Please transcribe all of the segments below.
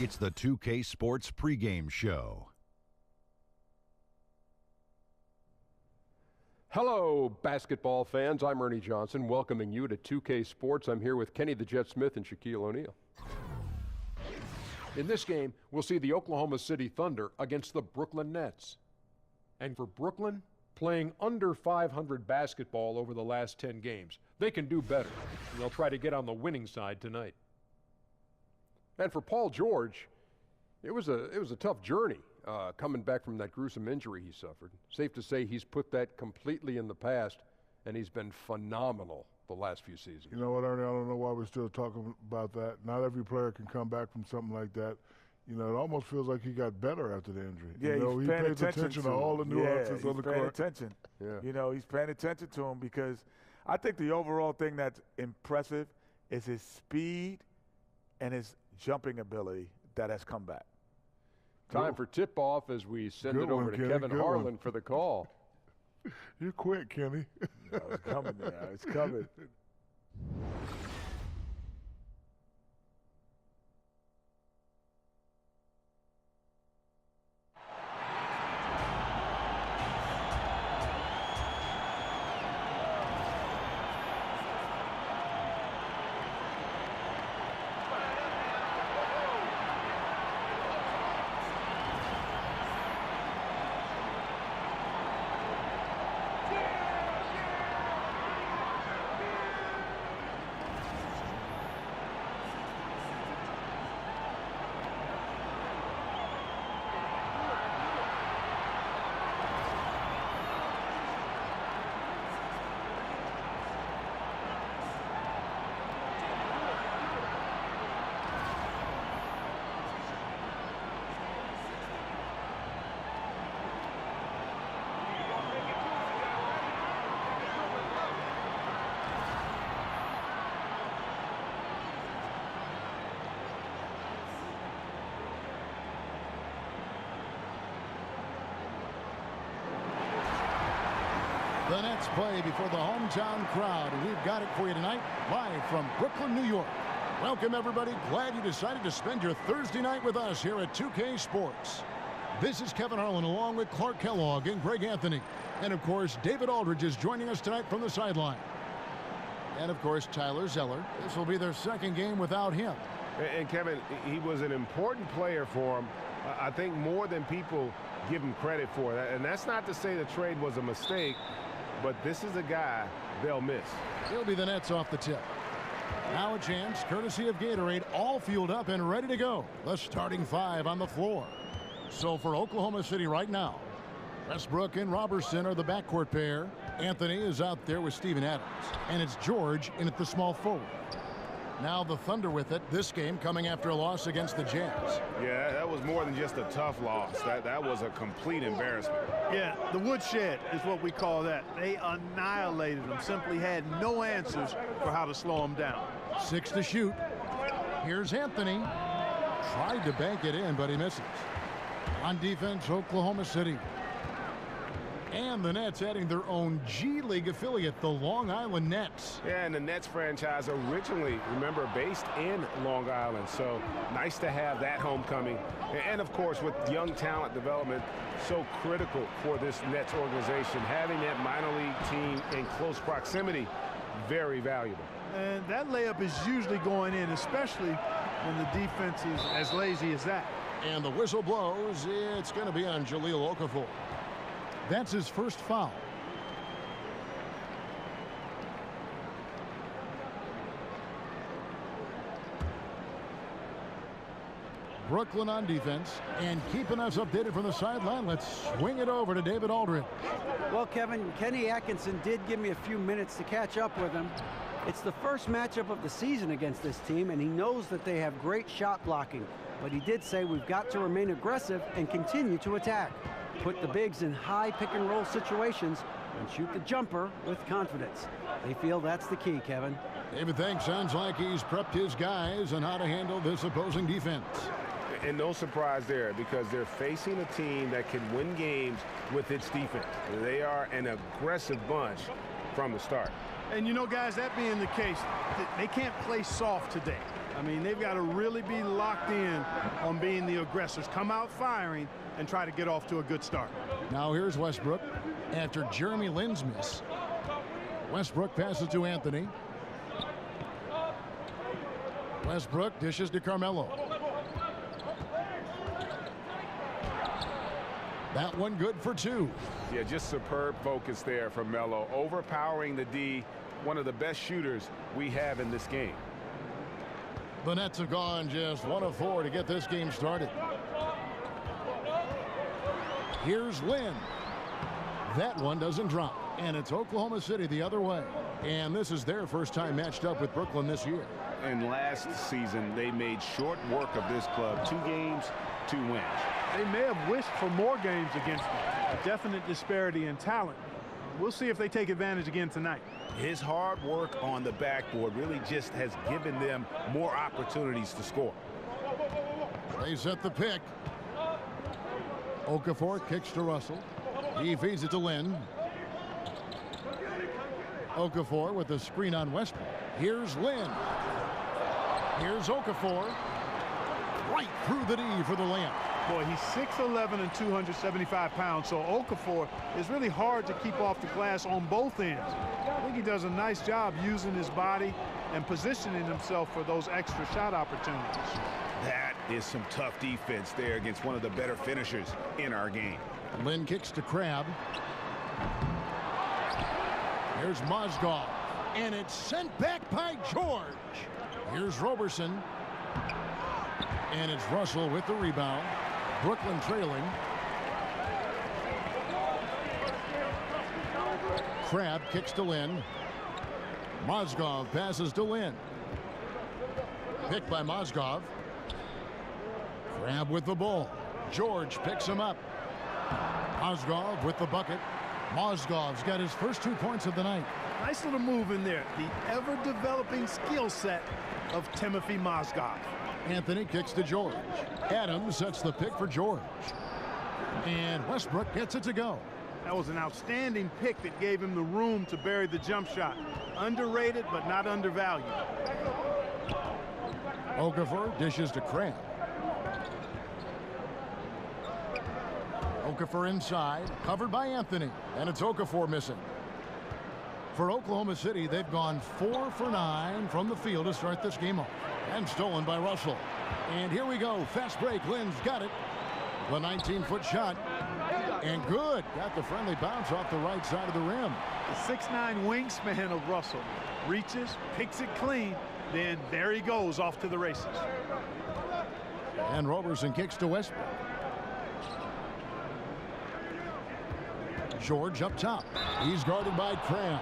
It's the 2K Sports pregame show. Hello, basketball fans. I'm Ernie Johnson, welcoming you to 2K Sports. I'm here with Kenny the Jet Smith and Shaquille O'Neal. In this game, we'll see the Oklahoma City Thunder against the Brooklyn Nets. And for Brooklyn, playing under 500 basketball over the last 10 games, they can do better. And they'll try to get on the winning side tonight. And for Paul George, it was a tough journey coming back from that gruesome injury he suffered. Safe to say he's put that completely in the past, and he's been phenomenal the last few seasons. You know what, Ernie, I don't know why we're still talking about that. Not every player can come back from something like that. You know, it almost feels like he got better after the injury. Yeah, he pays attention to all the nuances on the court. He's paying attention. Yeah. You know, he's paying attention to him because I think the overall thing that's impressive is his speed and his jumping ability that has come back. Time for tip-off as we send it over to Kenny. Kevin Harlan for the call. You're quick, Kenny. No, it's coming now. It's coming. The Nets play before the hometown crowd, and we've got it for you tonight, live from Brooklyn, New York. Welcome, everybody. Glad you decided to spend your Thursday night with us here at 2K Sports. This is Kevin Harlan along with Clark Kellogg and Greg Anthony. And, of course, David Aldridge is joining us tonight from the sideline. And, of course, Tyler Zeller. This will be their second game without him. And Kevin, he was an important player for him. I think more than people give him credit for. And that's not to say the trade was a mistake, but this is a guy they'll miss. He'll be the Nets off the tip. Now a chance, courtesy of Gatorade, all fueled up and ready to go. The starting five on the floor. So for Oklahoma City right now, Westbrook and Robertson are the backcourt pair. Anthony is out there with Steven Adams. And it's George in at the small forward. Now the Thunder with it, this game coming after a loss against the Jazz. Yeah, that was more than just a tough loss. That was a complete embarrassment. Yeah, the woodshed is what we call that. They annihilated them, simply had no answers for how to slow them down. 6 to shoot. Here's Anthony. Tried to bank it in, but he misses. On defense, Oklahoma City. And the Nets adding their own G League affiliate, the Long Island Nets. Yeah, and the Nets franchise originally, remember, based in Long Island. So nice to have that homecoming. And of course, with young talent development, so critical for this Nets organization. Having that minor league team in close proximity, very valuable. And that layup is usually going in, especially when the defense is as lazy as that. And the whistle blows. It's going to be on Jahlil Okafor. That's his first foul. Brooklyn on defense and keeping us updated from the sideline. Let's swing it over to David Aldridge. Well, Kevin, Kenny Atkinson did give me a few minutes to catch up with him. It's the first matchup of the season against this team, and he knows that they have great shot blocking. But he did say we've got to remain aggressive and continue to attack. Put the bigs in high pick-and-roll situations and shoot the jumper with confidence. They feel that's the key, Kevin. David thinks sounds like he's prepped his guys on how to handle this opposing defense. And no surprise there, because they're facing a team that can win games with its defense. They are an aggressive bunch from the start. And you know, guys, that being the case, they can't play soft today. I mean, they've got to really be locked in on being the aggressors. Come out firing and try to get off to a good start. Now here's Westbrook after Jeremy Lin's miss. Westbrook passes to Anthony. Westbrook dishes to Carmelo. That one good for two. Yeah, just superb focus there from Melo. Overpowering the D, one of the best shooters we have in this game. The Nets have gone just 1 of 4 to get this game started. Here's Lin. That one doesn't drop. And it's Oklahoma City the other way. And this is their first time matched up with Brooklyn this year. And last season, they made short work of this club. 2 games, 2 wins. They may have wished for more games against them. A definite disparity in talent. We'll see if they take advantage again tonight. His hard work on the backboard really just has given them more opportunities to score. They set the pick. Okafor kicks to Russell. He feeds it to Lin. Okafor with the screen on Westbrook. Here's Lin. Here's Okafor. Right through the D for the layup. Boy, he's 6'11" and 275 pounds, so Okafor is really hard to keep off the glass on both ends. I think he does a nice job using his body and positioning himself for those extra shot opportunities. That is some tough defense there against one of the better finishers in our game. Lin kicks to Crabbe. Here's Mozgov, and it's sent back by George. Here's Roberson, and it's Russell with the rebound. Brooklyn trailing. Crabbe kicks to Lin. Mozgov passes to Lin. Picked by Mozgov. Crabbe with the ball. George picks him up. Mozgov with the bucket. Mozgov's got his first 2 points of the night. Nice little move in there. The ever-developing skill set of Timothy Mozgov. Anthony kicks to George. Adams sets the pick for George. And Westbrook gets it to go. That was an outstanding pick that gave him the room to bury the jump shot. Underrated, but not undervalued. Okafor dishes to Crabbe. Okafor inside, covered by Anthony, and it's Okafor missing. For Oklahoma City, they've gone 4 for 9 from the field to start this game off. And stolen by Russell. And here we go. Fast break. Lin's got it. The 19-foot shot. And good. Got the friendly bounce off the right side of the rim. The 6'9" wingspan of Russell. Reaches, picks it clean, then there he goes off to the races. And Roberson kicks to Westbrook. George up top. He's guarded by Crabbe.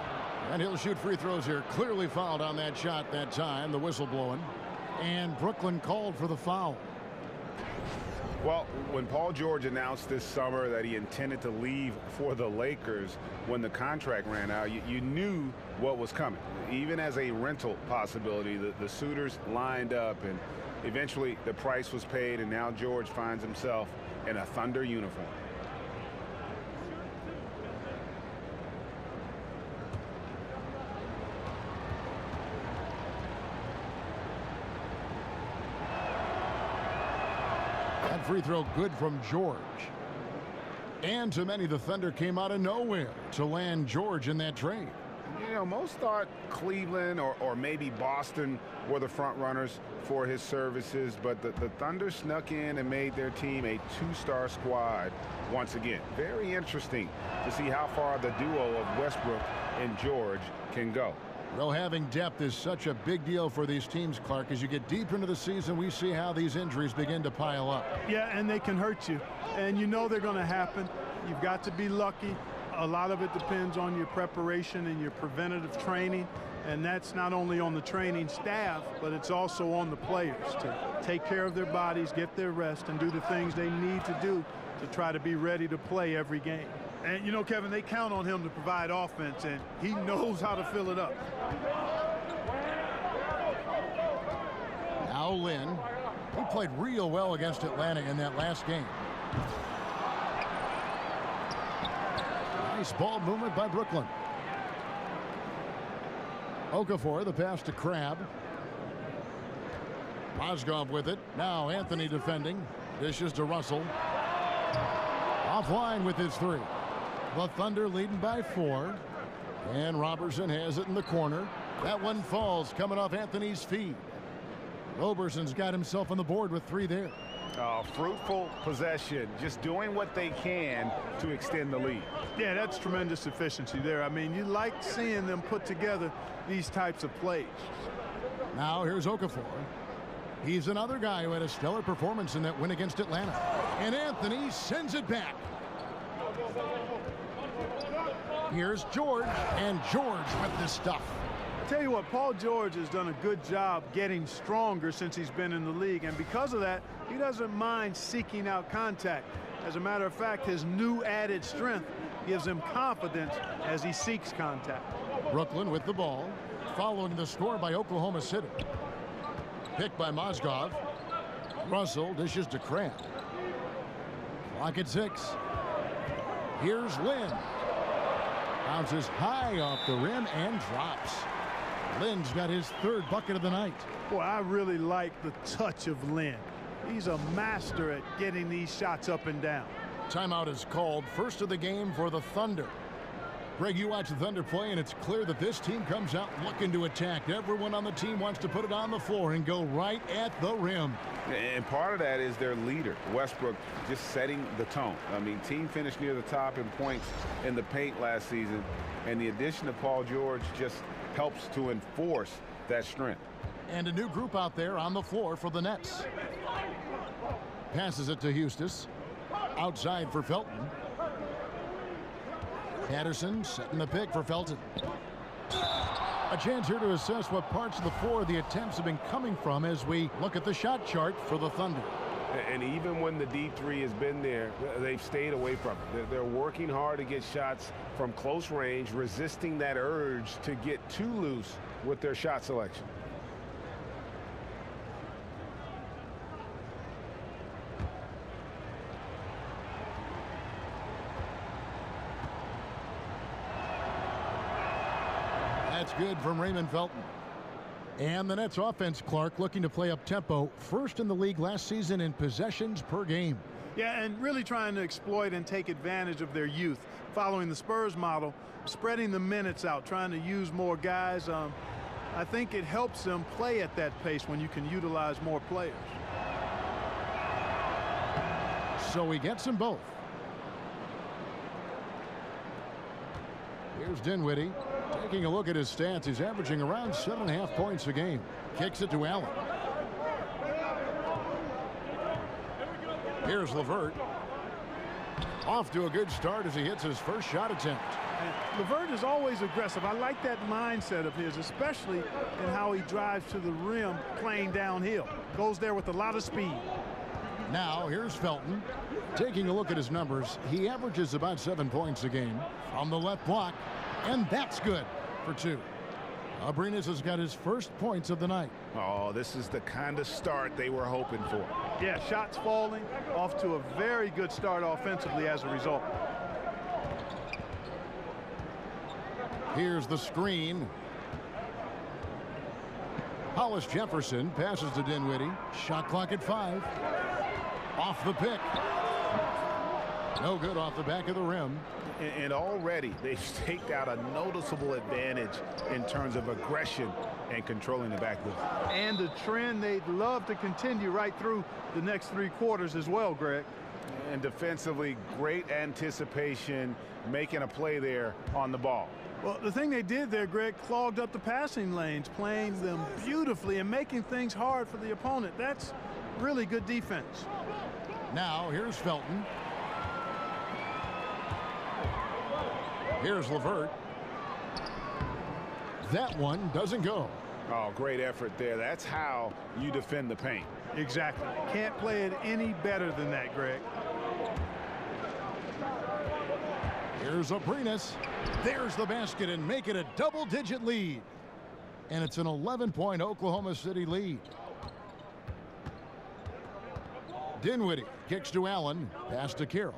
And he'll shoot free throws here. Clearly fouled on that shot that time. The whistle blowing. And Brooklyn called for the foul. Well, when Paul George announced this summer that he intended to leave for the Lakers when the contract ran out, you knew what was coming. Even as a rental possibility, the suitors lined up, and eventually the price was paid, and now George finds himself in a Thunder uniform. That free throw good from George. And to many, the Thunder came out of nowhere to land George in that trade. You know, most thought Cleveland or maybe Boston were the front runners for his services, but the Thunder snuck in and made their team a 2-star squad once again. Very interesting to see how far the duo of Westbrook and George can go. Well, having depth is such a big deal for these teams, Clark. As you get deep into the season, we see how these injuries begin to pile up. Yeah, and they can hurt you. And you know they're going to happen. You've got to be lucky. A lot of it depends on your preparation and your preventative training. And that's not only on the training staff, but it's also on the players to take care of their bodies, get their rest, and do the things they need to do to try to be ready to play every game. And, you know, Kevin, they count on him to provide offense, and he knows how to fill it up. Now Lin. He played real well against Atlanta in that last game. Nice ball movement by Brooklyn. Okafor, the pass to Crabbe. Mozgov with it. Now Anthony defending. Dishes to Russell. Offline with his 3. The Thunder leading by 4. And Robertson has it in the corner. That one falls coming off Anthony's feet. Roberson's got himself on the board with 3 there. Fruitful possession, just doing what they can to extend the lead. Yeah, that's tremendous efficiency there. I mean, you like seeing them put together these types of plays. Now here's Okafor. He's another guy who had a stellar performance in that win against Atlanta. And Anthony sends it back. Here's George, and George with this stuff. Tell you what, Paul George has done a good job getting stronger since he's been in the league, and because of that, he doesn't mind seeking out contact. As a matter of fact, his new added strength gives him confidence as he seeks contact. Brooklyn with the ball, following the score by Oklahoma City. Picked by Mozgov. Russell dishes to Crabb. Clock at 6. Here's Lynn. Bounces high off the rim and drops. Lynn's got his 3rd bucket of the night. Boy, I really like the touch of Lynn. He's a master at getting these shots up and down. Timeout is called. First of the game for the Thunder. Greg, you watch the Thunder play, and it's clear that this team comes out looking to attack. Everyone on the team wants to put it on the floor and go right at the rim. And part of that is their leader, Westbrook, just setting the tone. I mean, team finished near the top in points in the paint last season, and the addition of Paul George just helps to enforce that strength. And a new group out there on the floor for the Nets. Passes it to Hustis. Outside for Felton. Patterson setting the pick for Felton. A chance here to assess what parts of the floor the attempts have been coming from as we look at the shot chart for the Thunder. And even when the deep 3 has been there, they've stayed away from it. They're working hard to get shots from close range, resisting that urge to get too loose with their shot selection. That's good from Raymond Felton. And the Nets offense, Clark, looking to play up tempo. First in the league last season in possessions per game. Yeah, and really trying to exploit and take advantage of their youth. Following the Spurs model, spreading the minutes out, trying to use more guys. I think it helps them play at that pace when you can utilize more players. So he gets them both. Here's Dinwiddie. Taking a look at his stats, he's averaging around 7.5 points a game. Kicks it to Allen. Here's LeVert. Off to a good start as he hits his first shot attempt. And LeVert is always aggressive. I like that mindset of his, especially in how he drives to the rim playing downhill. Goes there with a lot of speed. Now here's Felton. Taking a look at his numbers, he averages about 7 points a game from the left block, and that's good for 2. Abrinas has got his first points of the night. Oh, this is the kind of start they were hoping for. Yeah, shots falling, off to a very good start offensively as a result. Here's the screen. Hollis Jefferson passes to Dinwiddie. Shot clock at 5. Off the pick. No good off the back of the rim. And already they've staked out a noticeable advantage in terms of aggression and controlling the backboard. And the trend they'd love to continue right through the next 3 quarters as well, Greg. And defensively, great anticipation, making a play there on the ball. Well, the thing they did there, Greg, clogged up the passing lanes, playing them beautifully and making things hard for the opponent. That's really good defense. Now here's Felton. Here's LeVert. That one doesn't go. Oh, great effort there. That's how you defend the paint. Exactly. Can't play it any better than that, Greg. Here's Abrinas. There's the basket and make it a double-digit lead. And it's an 11-point Oklahoma City lead. Dinwiddie kicks to Allen. Pass to Carroll.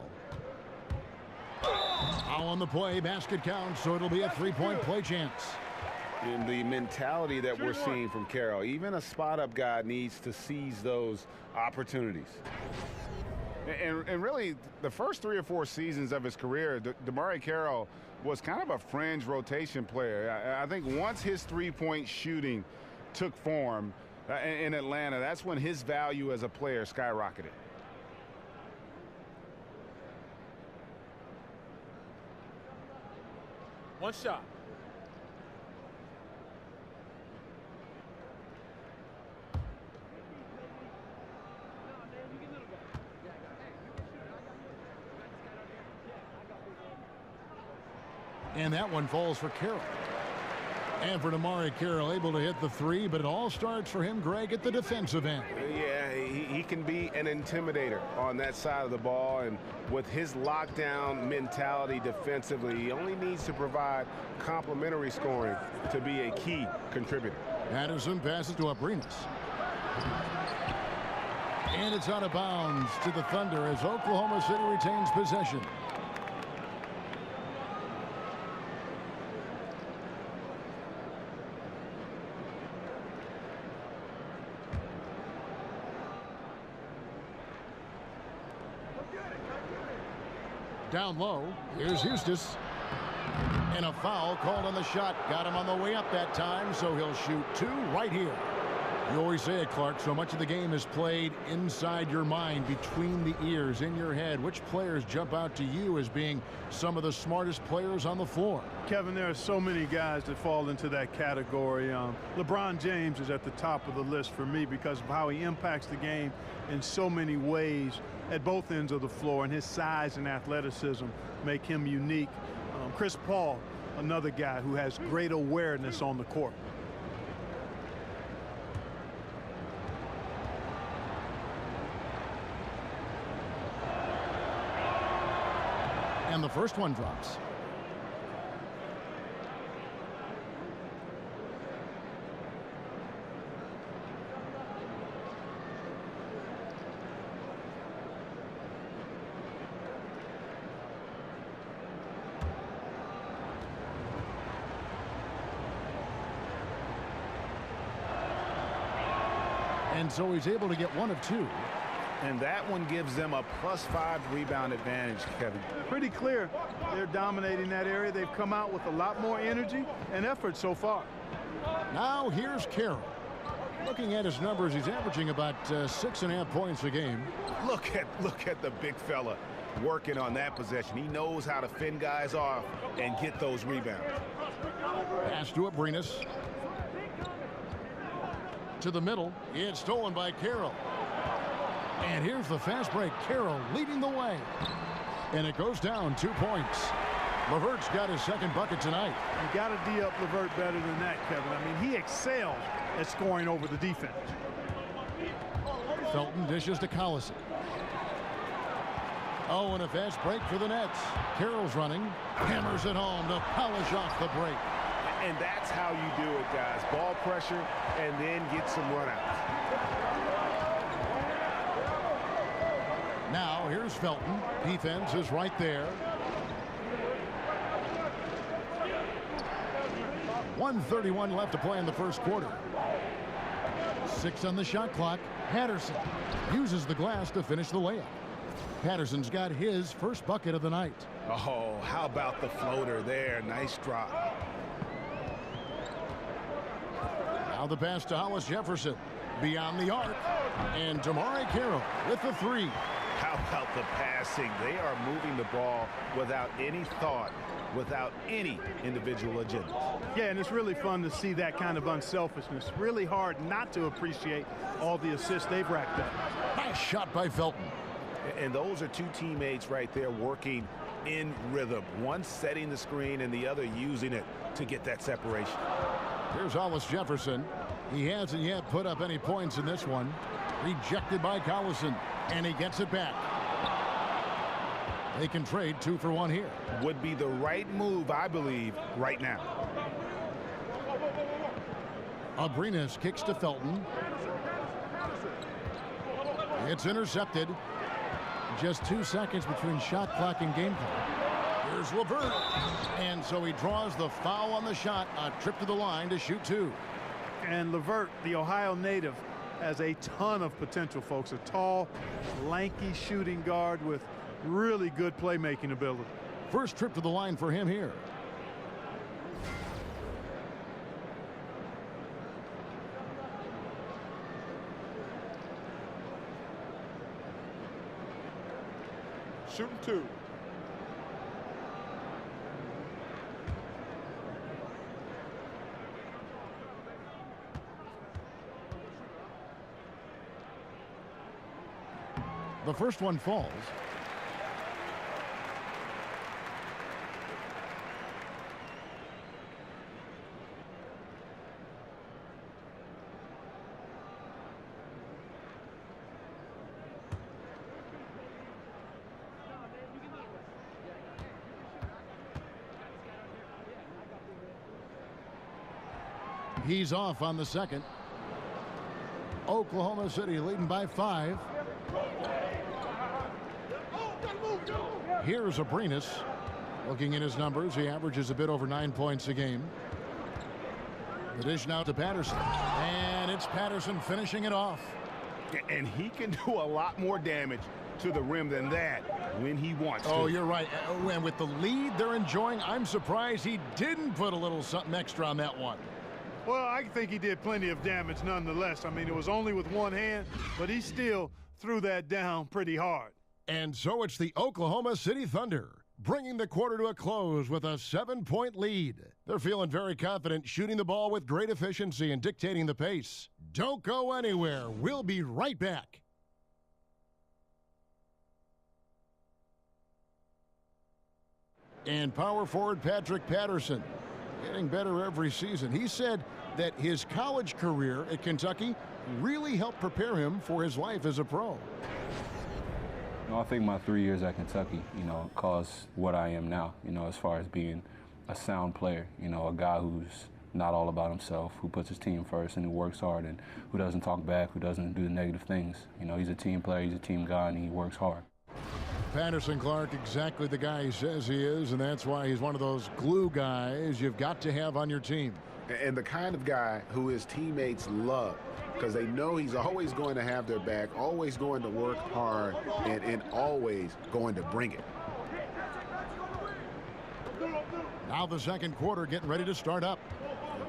Now on the play, basket count, so it'll be a 3-point play chance. And the mentality that we're seeing from Carroll, even a spot-up guy needs to seize those opportunities. And really, the first 3 or 4 seasons of his career, DeMarre Carroll was kind of a fringe rotation player. I think once his three-point shooting took form in Atlanta, that's when his value as a player skyrocketed. One shot. And that one falls for Carroll. And for DeMarre Carroll, able to hit the 3, but it all starts for him, Greg, at the defensive end. Yeah, he can be an intimidator on that side of the ball, and with his lockdown mentality defensively, he only needs to provide complementary scoring to be a key contributor. Patterson passes to Abrinas. And it's out of bounds to the Thunder as Oklahoma City retains possession. Down low, here's Eustace. And a foul called on the shot. Got him on the way up that time, so he'll shoot 2 right here. You always say it, Clark, so much of the game is played inside your mind, between the ears, in your head. Which players jump out to you as being some of the smartest players on the floor? Kevin, there are so many guys that fall into that category. LeBron James is at the top of the list for me because of how he impacts the game in so many ways at both ends of the floor, and his size and athleticism make him unique. Chris Paul, another guy who has great awareness on the court. And the first one drops. And so he's able to get 1 of 2. And that one gives them a +5 rebound advantage, Kevin. Pretty clear. They're dominating that area. They've come out with a lot more energy and effort so far. Now here's Carroll. Looking at his numbers, he's averaging about 6.5 points a game. Look at the big fella working on that possession. He knows how to fend guys off and get those rebounds. Pass to Abrinas. To the middle. It's stolen by Carroll. And here's the fast break. Carroll leading the way. And it goes down 2 points. LeVert's got his second bucket tonight. You got to D up LeVert better than that, Kevin. I mean, he excels at scoring over the defense. Felton dishes to Collison. Oh, and a fast break for the Nets. Carroll's running. Hammers it home to polish off the break. And that's how you do it, guys. Ball pressure and then get some runouts. Now here's Felton. Defense is right there. 1:31 left to play in the first quarter. 6 on the shot clock. Patterson uses the glass to finish the layup. Patterson's got his first bucket of the night. Oh, how about the floater there? Nice drop. Now the pass to Hollis Jefferson. Beyond the arc. And DeMarre Carroll with the 3. How about the passing? They are moving the ball without any thought, without any individual agenda. Yeah, and it's really fun to see that kind of unselfishness. Really hard not to appreciate all the assists they've racked up. Nice shot by Felton. And those are 2 teammates right there working in rhythm. One setting the screen and the other using it to get that separation. Here's Hollis Jefferson. He hasn't yet put up any points in this one. Rejected by Collison. And he gets it back. They can trade 2 for 1 here. Would be the right move, I believe, right now. Abrinas kicks to Felton. It's intercepted. Just 2 seconds between shot clock and game clock. Here's LeVert. And so he draws the foul on the shot. A trip to the line to shoot 2. And LeVert, the Ohio native, has a ton of potential, folks. A tall, lanky shooting guard with really good playmaking ability. First trip to the line for him here. Shooting 2. The first one falls. He's off on the second. Oklahoma City leading by 5. Here's Abrinas. Looking at his numbers, he averages a bit over 9 points a game. The dish now to Patterson. And it's Patterson finishing it off. And he can do a lot more damage to the rim than that when he wants to. Oh, you're right. And with the lead they're enjoying, I'm surprised he didn't put a little something extra on that one. Well, I think he did plenty of damage nonetheless. I mean, it was only with one hand, but he still threw that down pretty hard. And so it's the Oklahoma City Thunder, bringing the quarter to a close with a 7-point lead. They're feeling very confident, shooting the ball with great efficiency and dictating the pace. Don't go anywhere. We'll be right back. And power forward Patrick Patterson, getting better every season. He said that his college career at Kentucky really helped prepare him for his life as a pro. I think my 3 years at Kentucky, caused what I am now, as far as being a sound player, a guy who's not all about himself, who puts his team first and who works hard and who doesn't talk back, who doesn't do the negative things. He's a team player, he's a team guy, and he works hard. Patterson Clark, exactly the guy he says he is, and that's why he's one of those glue guys you've got to have on your team. And the kind of guy who his teammates love, because they know he's always going to have their back, always going to work hard, and always going to bring it. Now the second quarter getting ready to start up.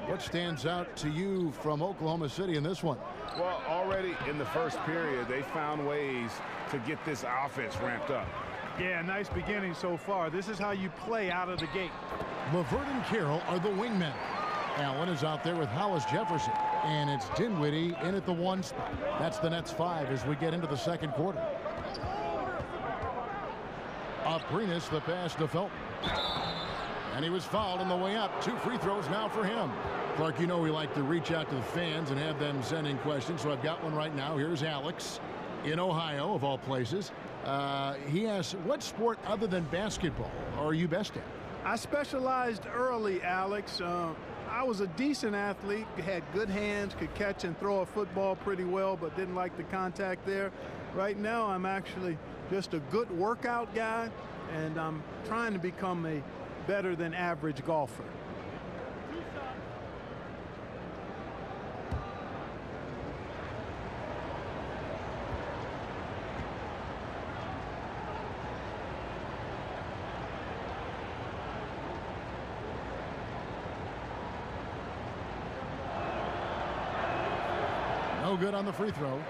What stands out to you from Oklahoma City in this one? Well, already in the first period, they found ways to get this offense ramped up. Yeah, nice beginning so far. This is how you play out of the gate. LeVert and Carroll are the wingmen. Allen is out there with Hollis Jefferson, and it's Dinwiddie in at the 1 spot. That's the Nets 5 as we get into the second quarter. Abrinas, the pass to Felton. And he was fouled on the way up. 2 free throws now for him. Clark, we like to reach out to the fans and have them send in questions, so I've got one right now. Here's Alex in Ohio, of all places. He asks, what sport other than basketball are you best at? I specialized early, Alex. I was a decent athlete, had good hands, could catch and throw a football pretty well, but didn't like the contact there. Right now, I'm actually just a good workout guy, and I'm trying to become a better than average golfer. No good on the free throw.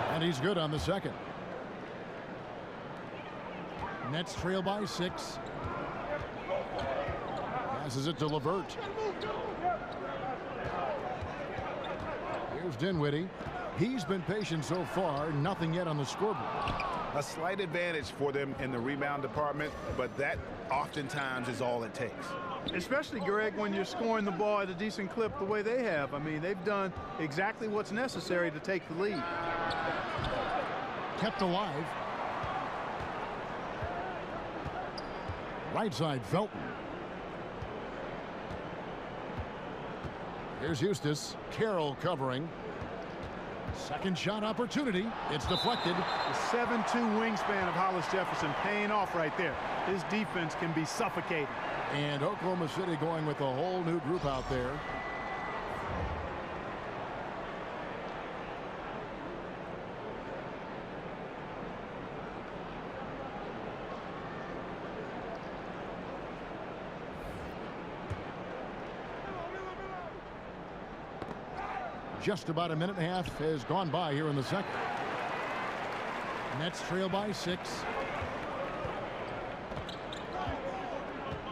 And he's good on the second. Nets trail by 6. Passes it to LeVert. Here's Dinwiddie. He's been patient so far. Nothing yet on the scoreboard. A slight advantage for them in the rebound department, but that oftentimes is all it takes. Especially, Greg, when you're scoring the ball at a decent clip the way they have. I mean, they've done exactly what's necessary to take the lead. Kept alive. Right side, Felton. Here's Eustace. Carroll covering. Second shot opportunity. It's deflected. The 7'2" wingspan of Hollis Jefferson paying off right there. His defense can be suffocating. And Oklahoma City going with a whole new group out there. Just about a minute and a half has gone by here in the second. Nets trail by 6.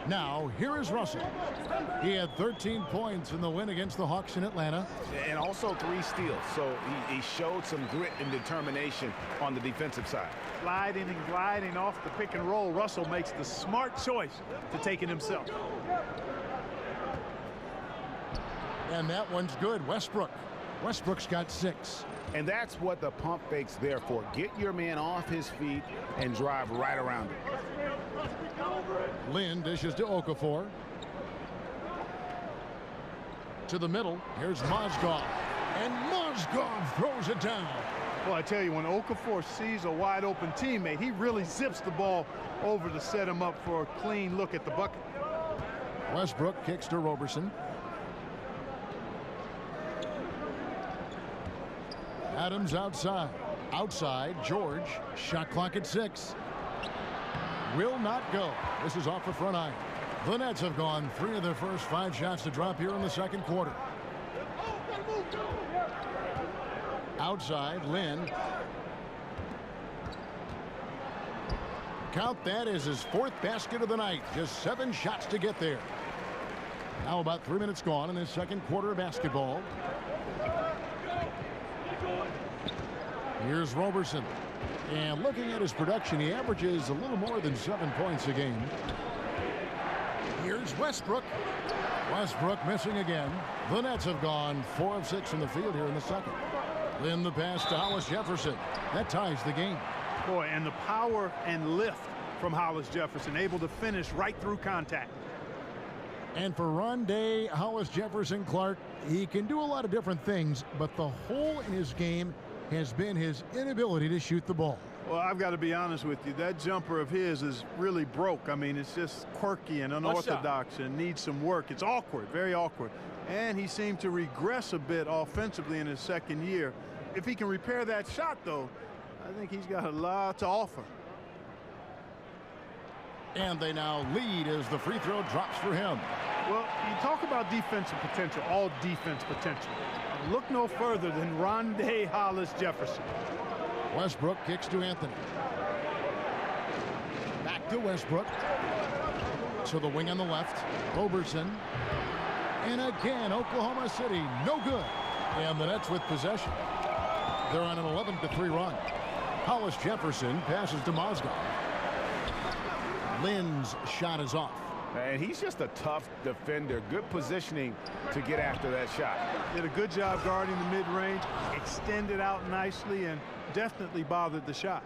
Now, here is Russell. He had 13 points in the win against the Hawks in Atlanta. And also 3 steals. So he showed some grit and determination on the defensive side. Sliding and gliding off the pick and roll. Russell makes the smart choice to take it himself. And that one's good. Westbrook's got 6. And that's what the pump fake's there for. Get your man off his feet and drive right around him. Lynn dishes to Okafor. To the middle. Here's Mozgov. And Mozgov throws it down. Well, I tell you, when Okafor sees a wide open teammate, he really zips the ball over to set him up for a clean look at the bucket. Westbrook kicks to Roberson. Adams outside. Outside, George. Shot clock at 6. Will not go. This is off the front iron. The Nets have gone 3 of their first 5 shots to drop here in the second quarter. Outside, Lynn. Count that as his 4th basket of the night. Just 7 shots to get there. Now about 3 minutes gone in this second quarter of basketball. Here's Roberson. And looking at his production, he averages a little more than 7 points a game. Here's Westbrook. Westbrook missing again. The Nets have gone 4 of 6 from the field here in the second. Then the pass to Hollis Jefferson. That ties the game. Boy, and the power and lift from Hollis Jefferson, able to finish right through contact. And for Rondé Hollis Jefferson Clark, he can do a lot of different things, but the hole in his game has been his inability to shoot the ball. Well, I've got to be honest with you. That jumper of his is really broke. I mean, it's just quirky and unorthodox and needs some work. It's awkward, very awkward. And he seemed to regress a bit offensively in his second year. If he can repair that shot, though, I think he's got a lot to offer. And they now lead as the free throw drops for him. Well, you talk about defensive potential, all defense potential. Look no further than Rondé Hollis Jefferson. Westbrook kicks to Anthony. Back to Westbrook. To the wing on the left. Roberson. And again, Oklahoma City, no good. And the Nets with possession. They're on an 11-3 run. Hollis Jefferson passes to Mozgov. Lynn's shot is off. And he's just a tough defender. Good positioning to get after that shot. Did a good job guarding the mid-range, extended out nicely, and definitely bothered the shot.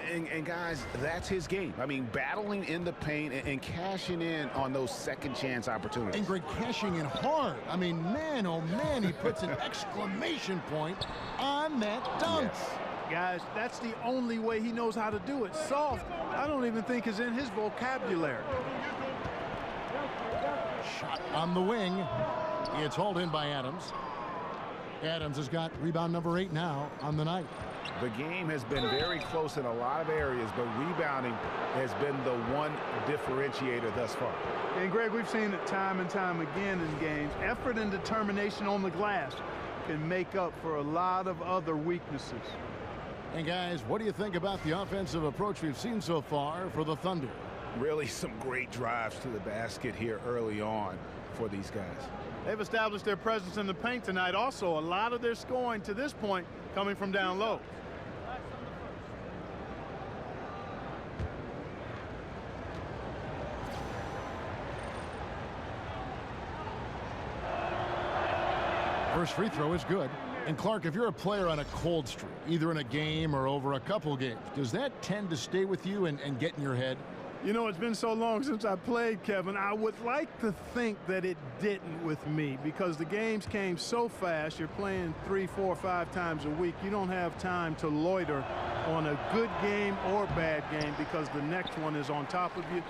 And guys, that's his game. I mean, battling in the paint and cashing in on those second chance opportunities. And Greg, cashing in hard. I mean, man, oh man, he puts an exclamation point on that dunk. Yes. Guys, that's the only way he knows how to do it. Soft, I don't even think is in his vocabulary. Shot on the wing. It's hauled in by Adams. Adams has got rebound number 8 now on the night. The game has been very close in a lot of areas, but rebounding has been the one differentiator thus far. And Greg, we've seen it time and time again in games. Effort and determination on the glass can make up for a lot of other weaknesses. And guys, what do you think about the offensive approach we've seen so far for the Thunder? Really some great drives to the basket here early on for these guys. They've established their presence in the paint tonight. Also, a lot of their scoring to this point coming from down low. First free throw is good. And Clark, if you're a player on a cold streak, either in a game or over a couple games, does that tend to stay with you and get in your head? You know, it's been so long since I played, Kevin. I would like to think that it didn't with me because the games came so fast. You're playing 3, 4, 5 times a week. You don't have time to loiter on a good game or bad game because the next one is on top of you.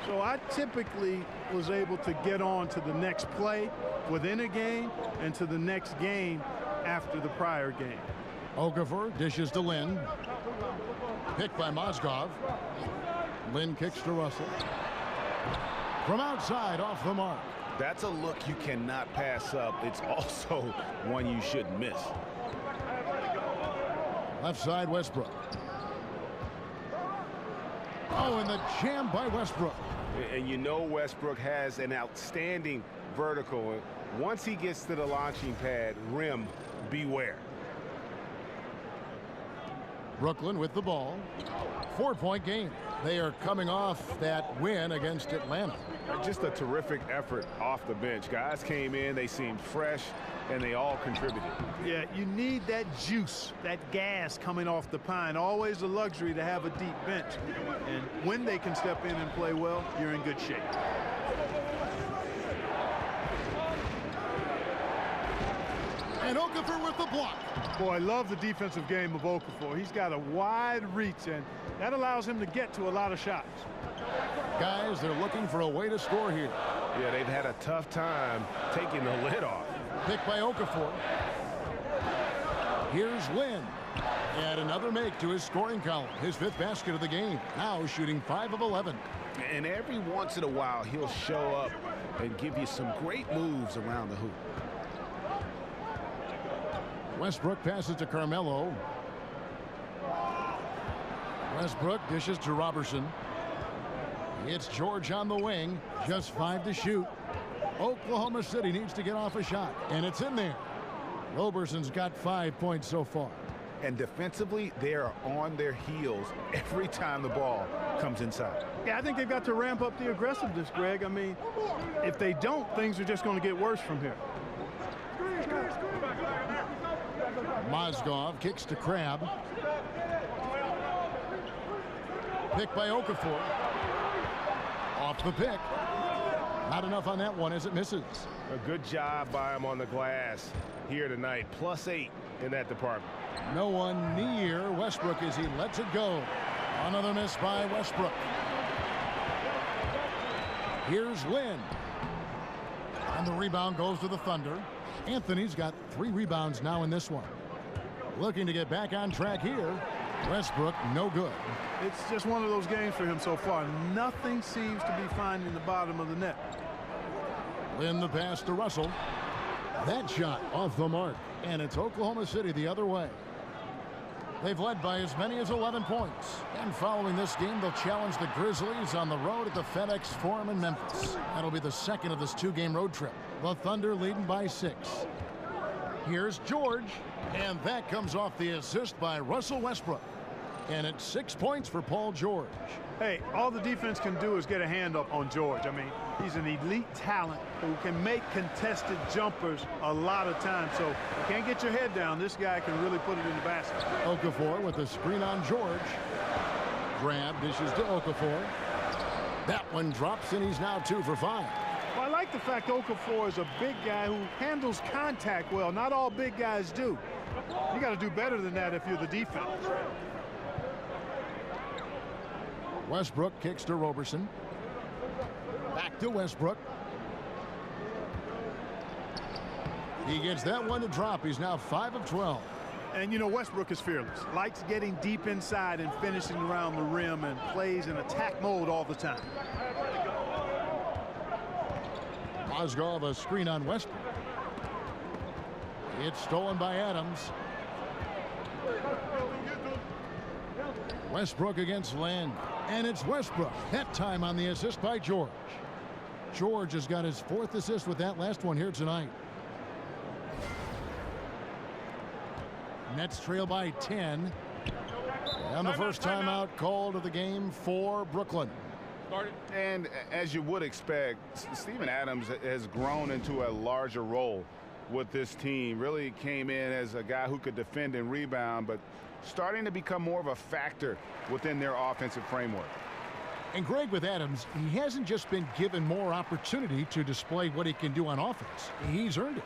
So I typically was able to get on to the next play within a game and to the next game after the prior game. Okafor dishes to Lynn. Picked by Mozgov. Lynn kicks to Russell. From outside, off the mark. That's a look you cannot pass up. It's also one you shouldn't miss. Left side, Westbrook. Oh, and the jam by Westbrook. And you know Westbrook has an outstanding vertical. Once he gets to the launching pad, rim, beware. Brooklyn with the ball. 4-point game. They are coming off that win against Atlanta. Just a terrific effort off the bench. Guys came in, they seemed fresh, and they all contributed. Yeah, you need that juice, that gas coming off the pine. Always a luxury to have a deep bench. And when they can step in and play well, you're in good shape. And Okafor with the block. Boy, I love the defensive game of Okafor. He's got a wide reach, and that allows him to get to a lot of shots. Guys, they're looking for a way to score here. Yeah, they've had a tough time taking the lid off. Picked by Okafor. Here's Lynn. And another make to his scoring column. His 5th basket of the game. Now shooting 5 of 11. And every once in a while, he'll show up and give you some great moves around the hoop. Westbrook passes to Carmelo. Westbrook dishes to Robertson. It's George on the wing. Just 5 to shoot. Oklahoma City needs to get off a shot, and it's in there. Roberson's got 5 points so far. And defensively, they are on their heels every time the ball comes inside. Yeah, I think they've got to ramp up the aggressiveness, Greg. I mean, if they don't, things are just going to get worse from here. Mozgov kicks to Crabbe. Picked by Okafor. Off the pick. Not enough on that one as it misses. A good job by him on the glass here tonight. +8 in that department. No one near Westbrook as he lets it go. Another miss by Westbrook. Here's Lynn. And the rebound goes to the Thunder. Anthony's got 3 rebounds now in this one. Looking to get back on track here. Westbrook, no good. It's just one of those games for him so far. Nothing seems to be finding the bottom of the net. Lynn the pass to Russell. That shot off the mark. And it's Oklahoma City the other way. They've led by as many as 11 points. And following this game, they'll challenge the Grizzlies on the road at the FedEx Forum in Memphis. That'll be the second of this 2-game road trip. The Thunder leading by 6. Here's George. And that comes off the assist by Russell Westbrook. And it's 6 points for Paul George. Hey, all the defense can do is get a hand up on George. I mean, he's an elite talent who can make contested jumpers a lot of times. So you can't get your head down. This guy can really put it in the basket. Okafor with the screen on George. Grab dishes to Okafor. That one drops, and he's now 2 for 5. Well, I like the fact Okafor is a big guy who handles contact well. Not all big guys do. You got to do better than that if you're the defense. Westbrook kicks to Robertson. Back to Westbrook. He gets that one to drop. He's now 5 of 12. And, you know, Westbrook is fearless. Likes getting deep inside and finishing around the rim and plays in attack mode all the time. Mozgov a screen on Westbrook. It's stolen by Adams. Westbrook against Lynn. And it's Westbrook. That time on the assist by George. George has got his 4th assist with that last one here tonight. Nets trail by 10. And the first timeout called of the game for Brooklyn. And as you would expect, Steven Adams has grown into a larger role with this team. Really came in as a guy who could defend and rebound, but starting to become more of a factor within their offensive framework. And Greg, with Adams, he hasn't just been given more opportunity to display what he can do on offense. He's earned it.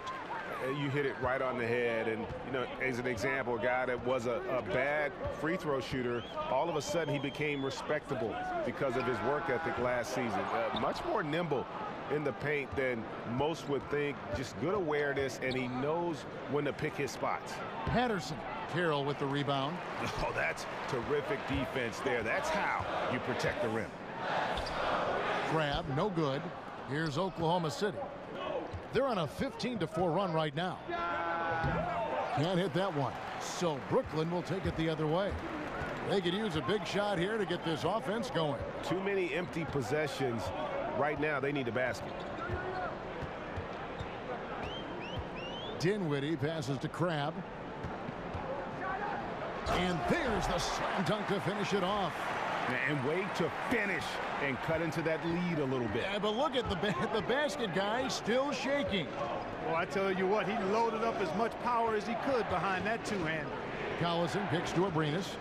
You hit it right on the head. And, you know, as an example, a guy that was a bad free throw shooter, all of a sudden he became respectable because of his work ethic last season. Much more nimble in the paint than most would think. Just good awareness, and he knows when to pick his spots. Patterson. Carroll with the rebound. Oh, that's terrific defense there. That's how you protect the rim. Crab, no good. Here's Oklahoma City. They're on a 15-4 run right now. Can't hit that one. So Brooklyn will take it the other way. They could use a big shot here to get this offense going. Too many empty possessions. Right now, they need a basket. Dinwiddie passes to Crab. And there's the slam dunk to finish it off. And wait to finish and cut into that lead a little bit. Yeah, but look at the basket guy still shaking. Well, I tell you what, he loaded up as much power as he could behind that two-hander. Collison kicks to Abrinas.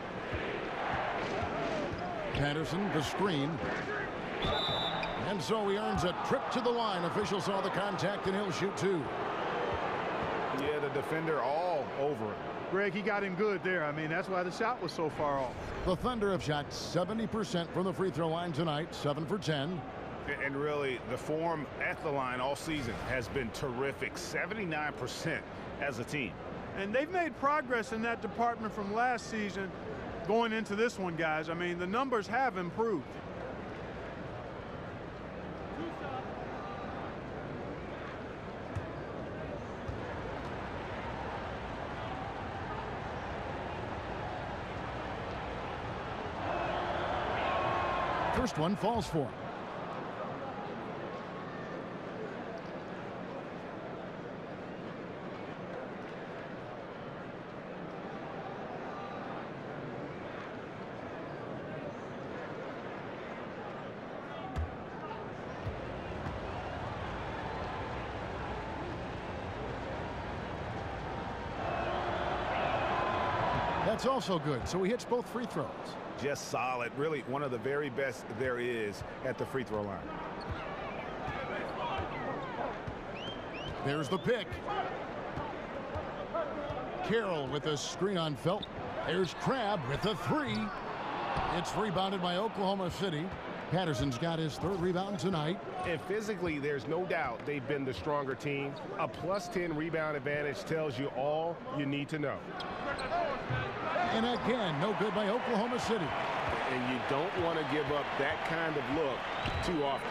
Patterson, the screen. And so he earns a trip to the line. Official saw the contact, and he'll shoot two. Yeah, the defender all over it. Greg, he got him good there. I mean, that's why the shot was so far off. The Thunder have shot 70% from the free throw line tonight, 7 for 10. And really, the form at the line all season has been terrific, 79% as a team. And they've made progress in that department from last season going into this one, guys. I mean, the numbers have improved. First one falls for him. That's also good, so he hits both free throws. Just solid, really one of the very best there is at the free throw line. There's the pick. Carroll with a screen on Felton. There's Crab with the three. It's rebounded by Oklahoma City. Patterson's got his third rebound tonight. And physically, there's no doubt they've been the stronger team. A +10 rebound advantage tells you all you need to know. And again, no good by Oklahoma City. And you don't want to give up that kind of look too often.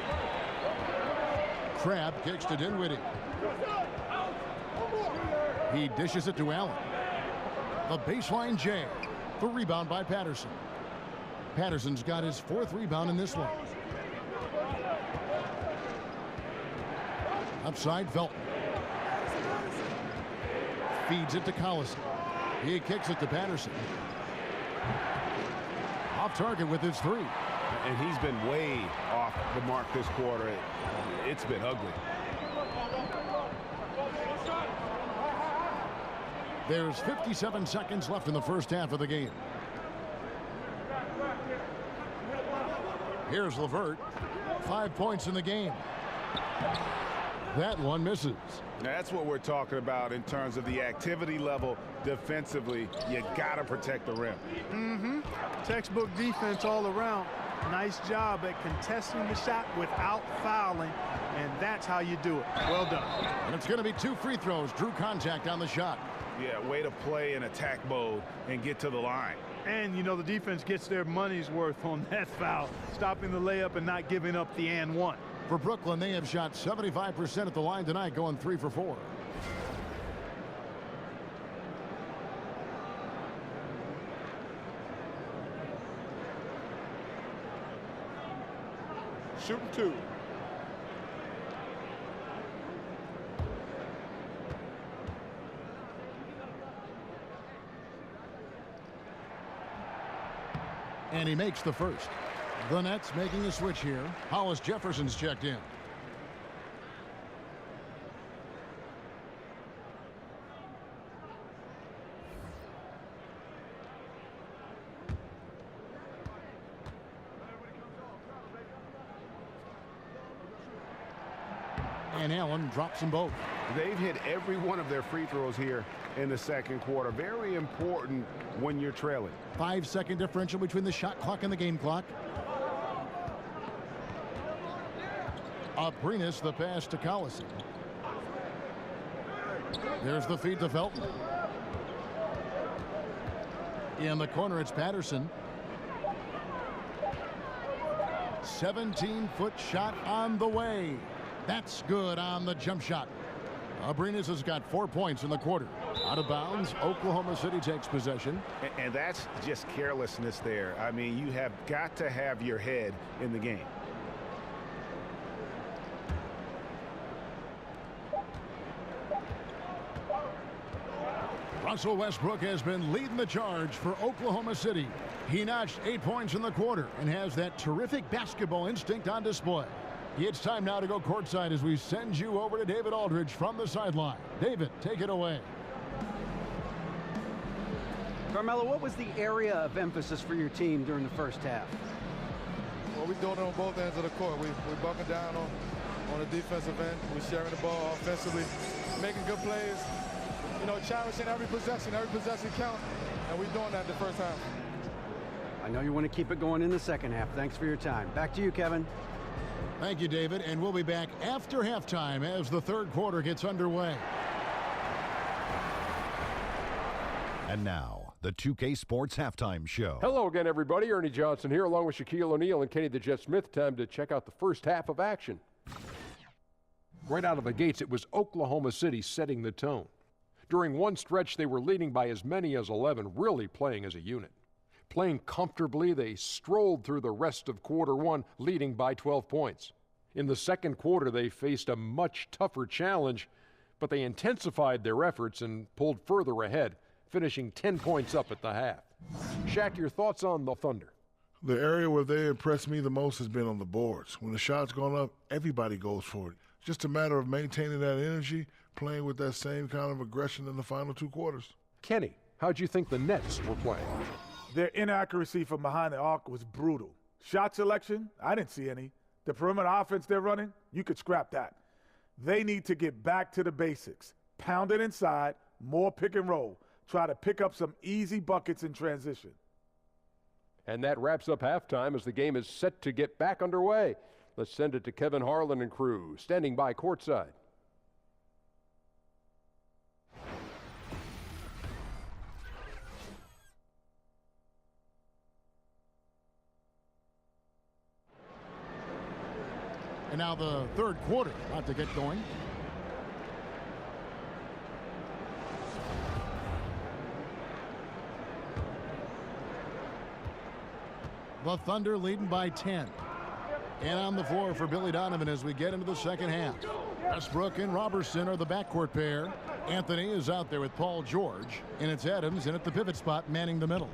Crab kicks to Dinwiddie. He dishes it to Allen. The baseline jam. The rebound by Patterson. Patterson's got his fourth rebound in this one. Upside Felton. Feeds it to Collison. He kicks it to Patterson. Off target with his three. And he's been way off the mark this quarter. It's been ugly. There's 57 seconds left in the first half of the game. Here's LeVert. 5 points in the game. That one misses. That's what we're talking about in terms of the activity level defensively. You got to protect the rim. Textbook defense all around. Nice job at contesting the shot without fouling, and that's how you do it. Well done. And it's going to be 2 free throws. Drew contact on the shot. Yeah, way to play in attack mode and get to the line. And, you know, the defense gets their money's worth on that foul, stopping the layup and not giving up the and one. For Brooklyn, they have shot 75% at the line tonight, going 3 for 4. Shooting 2. And he makes the first. The Nets making a switch here. Hollis Jefferson's checked in. And Allen drops them both. They've hit every one of their free throws here in the second quarter. Very important when you're trailing. 5-second differential between the shot clock and the game clock. Aprinas, the pass to Collison. There's the feed to Felton. In the corner, it's Patterson. 17-foot shot on the way. That's good on the jump shot. Aprinas has got 4 points in the quarter. Out of bounds, Oklahoma City takes possession. And that's just carelessness there. I mean, you have got to have your head in the game. Russell Westbrook has been leading the charge for Oklahoma City. He notched 8 points in the quarter and has that terrific basketball instinct on display. It's time now to go courtside as we send you over to David Aldridge from the sideline. David, take it away. Carmelo, what was the area of emphasis for your team during the first half? Well, we're doing it on both ends of the court. We're bucking down on the defensive end. We're sharing the ball offensively, making good plays. You know, challenging every possession count, and we're doing that the first half. I know you want to keep it going in the second half. Thanks for your time. Back to you, Kevin. Thank you, David, and we'll be back after halftime as the third quarter gets underway. And now, the 2K Sports Halftime Show. Hello again, everybody. Ernie Johnson here, along with Shaquille O'Neal and Kenny the Jet Smith. Time to check out the first half of action. Right out of the gates, it was Oklahoma City setting the tone. During one stretch, they were leading by as many as 11, really playing as a unit. Playing comfortably, they strolled through the rest of quarter one, leading by 12 points. In the second quarter, they faced a much tougher challenge, but they intensified their efforts and pulled further ahead, finishing 10 points up at the half. Shaq, your thoughts on the Thunder? The area where they impressed me the most has been on the boards. When the shot's gone up, everybody goes for it. It's just a matter of maintaining that energy, playing with that same kind of aggression in the final two quarters. Kenny, how'd you think the Nets were playing? Their inaccuracy from behind the arc was brutal. Shot selection, I didn't see any. The perimeter offense they're running, you could scrap that. They need to get back to the basics. Pound it inside, more pick and roll. Try to pick up some easy buckets in transition. And that wraps up halftime as the game is set to get back underway. Let's send it to Kevin Harlan and crew, standing by courtside. And now the third quarter about to get going. The Thunder leading by 10. And on the floor for Billy Donovan as we get into the second half. Westbrook and Robertson are the backcourt pair. Anthony is out there with Paul George. And it's Adams in at the pivot spot manning the middle.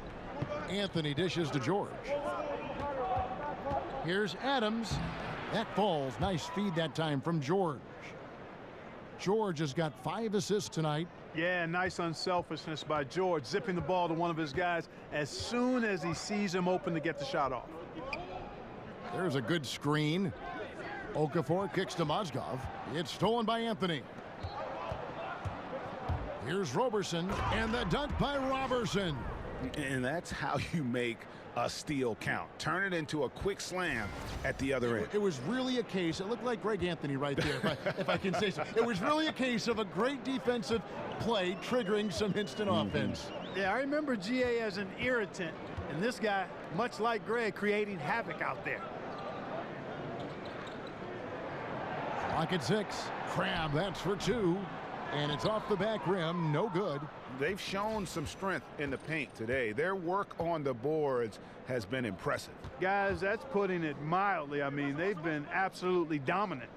Anthony dishes to George. Here's Adams. That falls. Nice feed that time from George. George has got 5 assists tonight. Yeah, nice unselfishness by George, zipping the ball to one of his guys as soon as he sees him open to get the shot off. There's a good screen. Okafor kicks to Mozgov. It's stolen by Anthony. Here's Robertson, and the dunk by Robertson. And that's how you make a steal count. Turn it into a quick slam at the other end. It was really a case, it looked like Greg Anthony right there, if I can say so. It was really a case of a great defensive play triggering some instant offense. Yeah, I remember GA as an irritant, and this guy, much like Greg, creating havoc out there. Clock at 6. Crab, that's for 2. And it's off the back rim, no good. They've shown some strength in the paint today. Their work on the boards has been impressive. Guys, that's putting it mildly. I mean, they've been absolutely dominant.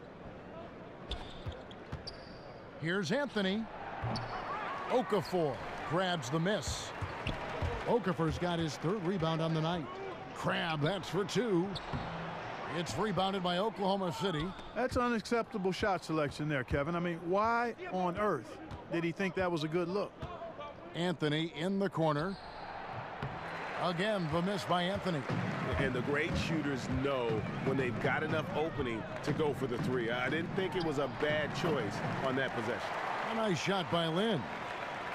Here's Anthony. Okafor grabs the miss. Okafor's got his 3rd rebound on the night. Crab, that's for 2. It's rebounded by Oklahoma City. That's unacceptable shot selection there, Kevin. I mean, why on earth did he think that was a good look? Anthony in the corner. Again, the miss by Anthony. And the great shooters know when they've got enough opening to go for the three. I didn't think it was a bad choice on that possession. A nice shot by Lin.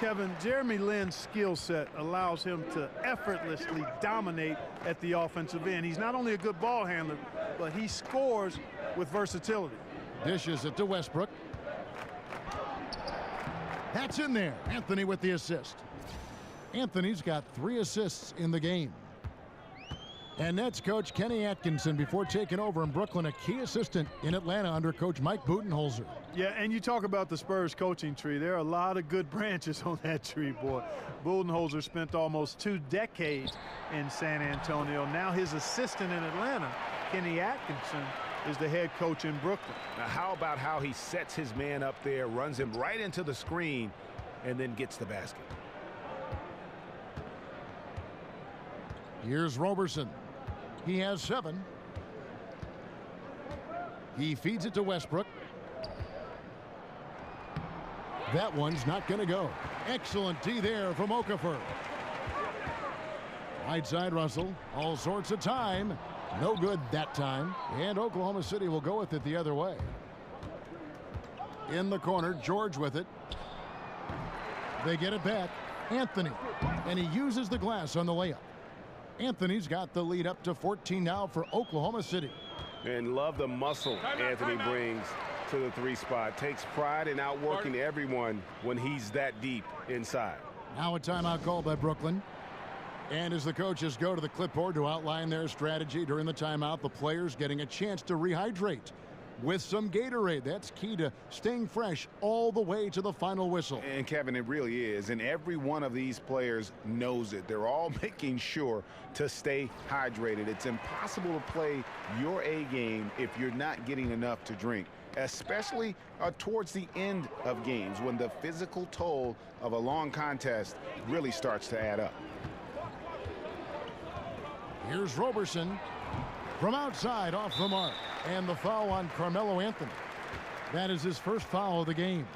Kevin, Jeremy Lin's skill set allows him to effortlessly dominate at the offensive end. He's not only a good ball handler, but he scores with versatility. Dishes it to Westbrook. That's in there. Anthony with the assist. Anthony's got 3 assists in the game. And Nets coach Kenny Atkinson, before taking over in Brooklyn, a key assistant in Atlanta under coach Mike Budenholzer. Yeah, and you talk about the Spurs coaching tree. There are a lot of good branches on that tree, boy. Budenholzer spent almost 2 decades in San Antonio. Now his assistant in Atlanta, Kenny Atkinson, is the head coach in Brooklyn. Now, how about how he sets his man up there, runs him right into the screen, and then gets the basket? Here's Roberson. He has 7. He feeds it to Westbrook. That one's not going to go. Excellent D there from Okafor. Right side Russell. All sorts of time. No good that time. And Oklahoma City will go with it the other way. In the corner, George with it. They get it back. Anthony. And he uses the glass on the layup. Anthony's got the lead up to 14 now for Oklahoma City. And love the muscle Anthony brings to the 3 spot. Takes pride in outworking everyone when he's that deep inside. Now a timeout called by Brooklyn. And as the coaches go to the clipboard to outline their strategy during the timeout, the players getting a chance to rehydrate with some Gatorade. That's key to staying fresh all the way to the final whistle. And Kevin, it really is. And every one of these players knows it. They're all making sure to stay hydrated. It's impossible to play your A game if you're not getting enough to drink, especially towards the end of games when the physical toll of a long contest really starts to add up. Here's Roberson from outside off the mark. And the foul on Carmelo Anthony. That is his first foul of the game.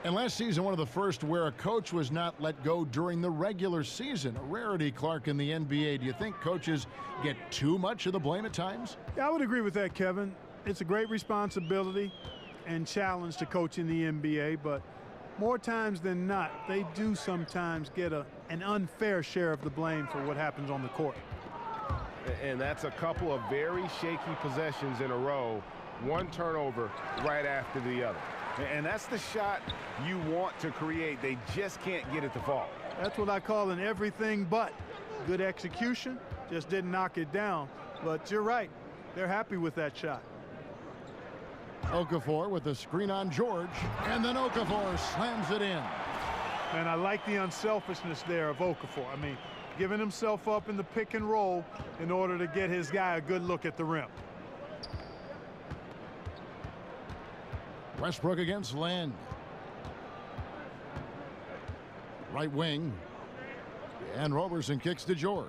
And last season, one of the first where a coach was not let go during the regular season. A rarity, Clark, in the NBA. Do you think coaches get too much of the blame at times? Yeah, I would agree with that, Kevin. It's a great responsibility and challenge to coach in the NBA, but more times than not, they do sometimes get an unfair share of the blame for what happens on the court. And that's a couple of very shaky possessions in a row. One turnover right after the other. And that's the shot you want to create. They just can't get it to fall. That's what I call an everything but. Good execution, just didn't knock it down. But you're right, they're happy with that shot. Okafor with the screen on George. And then Okafor slams it in. And I like the unselfishness there of Okafor. I mean, giving himself up in the pick and roll in order to get his guy a good look at the rim. Westbrook against Land. Right wing. And Roberson kicks to George.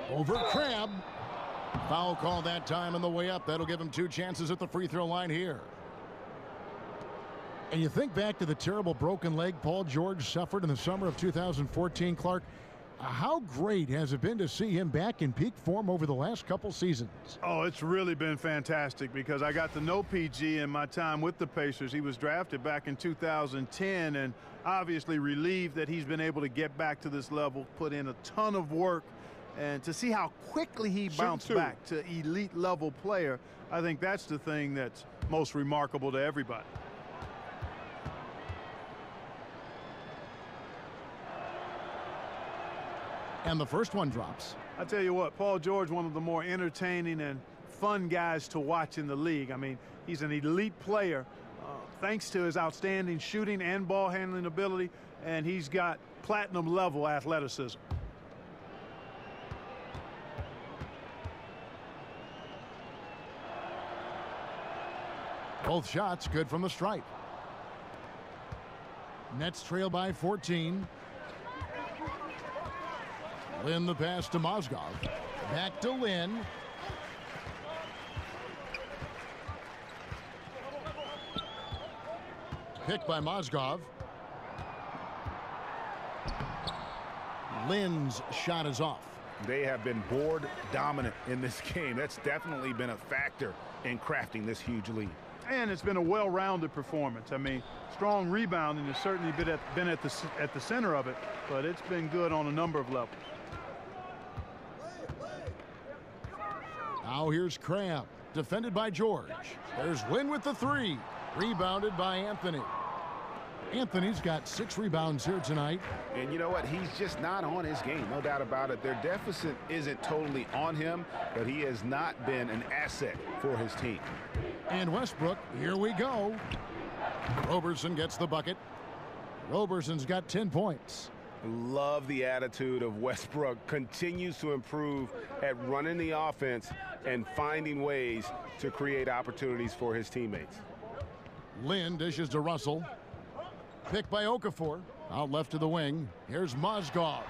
Over Crabbe. Foul call that time on the way up. That'll give him 2 chances at the free throw line here. And you think back to the terrible broken leg Paul George suffered in the summer of 2014, Clark. How great has it been to see him back in peak form over the last couple seasons? Oh, it's really been fantastic because I got to know PG in my time with the Pacers. He was drafted back in 2010 and obviously relieved that he's been able to get back to this level, put in a ton of work, and to see how quickly he bounced back to elite level player, I think that's the thing that's most remarkable to everybody. And the first one drops. I tell you what, Paul George, one of the more entertaining and fun guys to watch in the league. I mean, he's an elite player thanks to his outstanding shooting and ball handling ability, and he's got platinum level athleticism. Both shots good from the stripe. Nets trail by 14. Lin the pass to Mozgov. Back to Lin. Picked by Mozgov. Lynn's shot is off. They have been board dominant in this game. That's definitely been a factor in crafting this huge lead. And it's been a well-rounded performance. I mean, strong rebounding has certainly been at the center of it, but it's been good on a number of levels. Now here's Crabb, defended by George. There's Lynn with the three, rebounded by Anthony. Anthony's got 6 rebounds here tonight. And you know what? He's just not on his game, no doubt about it. Their deficit isn't totally on him, but he has not been an asset for his team. And Westbrook, here we go. Roberson gets the bucket. Roberson's got 10 points. Love the attitude of Westbrook. Continues to improve at running the offense and finding ways to create opportunities for his teammates. Lynn dishes to Russell. Picked by Okafor. Out left to the wing. Here's Mozgov.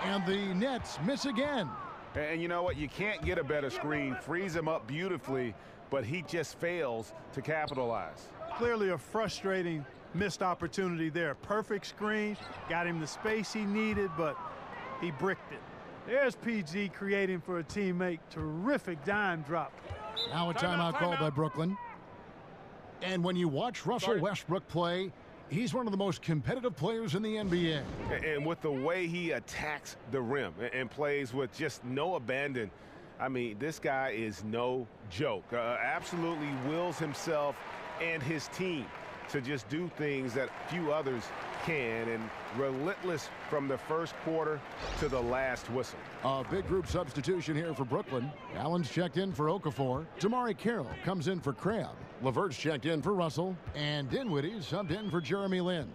And the Nets miss again. And you know what? You can't get a better screen. Frees him up beautifully, but he just fails to capitalize. Clearly a frustrating missed opportunity there. Perfect screen, got him the space he needed, but he bricked it. There's PG creating for a teammate. Terrific dime drop. Now a timeout called by Brooklyn. And when you watch Russell Westbrook play, he's one of the most competitive players in the NBA. And with the way he attacks the rim and plays with just no abandon, I mean, this guy is no joke. Absolutely wills himself and his team to just do things that few others can, and relentless from the first quarter to the last whistle. A big group substitution here for Brooklyn. Allen's checked in for Okafor. Damari Carroll comes in for Crabb. LeVert's checked in for Russell. And Dinwiddie subbed in for Jeremy Lin.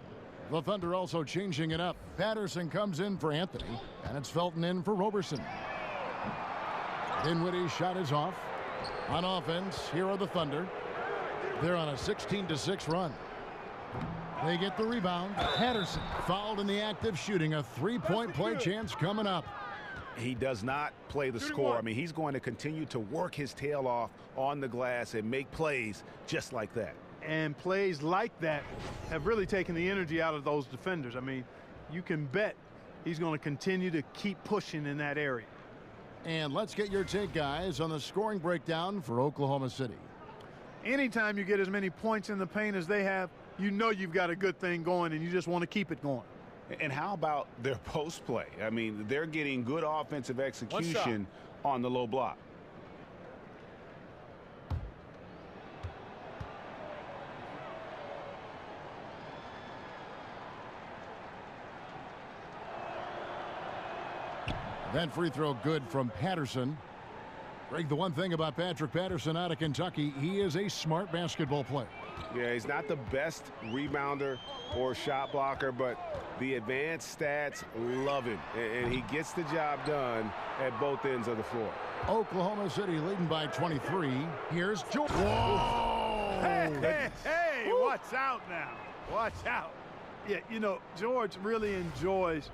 The Thunder also changing it up. Patterson comes in for Anthony. And it's Felton in for Roberson. Dinwiddie's shot is off. On offense, here are the Thunder. They're on a 16-6 run. They get the rebound. Patterson fouled in the act of shooting. A three-point play chance coming up. He does not play the score. I mean, he's going to continue to work his tail off on the glass and make plays just like that. And plays like that have really taken the energy out of those defenders. I mean, you can bet he's going to continue to keep pushing in that area. And let's get your take, guys, on the scoring breakdown for Oklahoma City. Anytime you get as many points in the paint as they have, you know you've got a good thing going, and you just want to keep it going. And how about their post play? I mean, they're getting good offensive execution on the low block. That free throw good from Patterson. Greg, the one thing about Patrick Patterson out of Kentucky, he is a smart basketball player. Yeah, he's not the best rebounder or shot blocker, but the advanced stats love him, and he gets the job done at both ends of the floor. Oklahoma City leading by 23. Here's George. Whoa! Hey, watch out now. Watch out. Yeah, you know, George really enjoys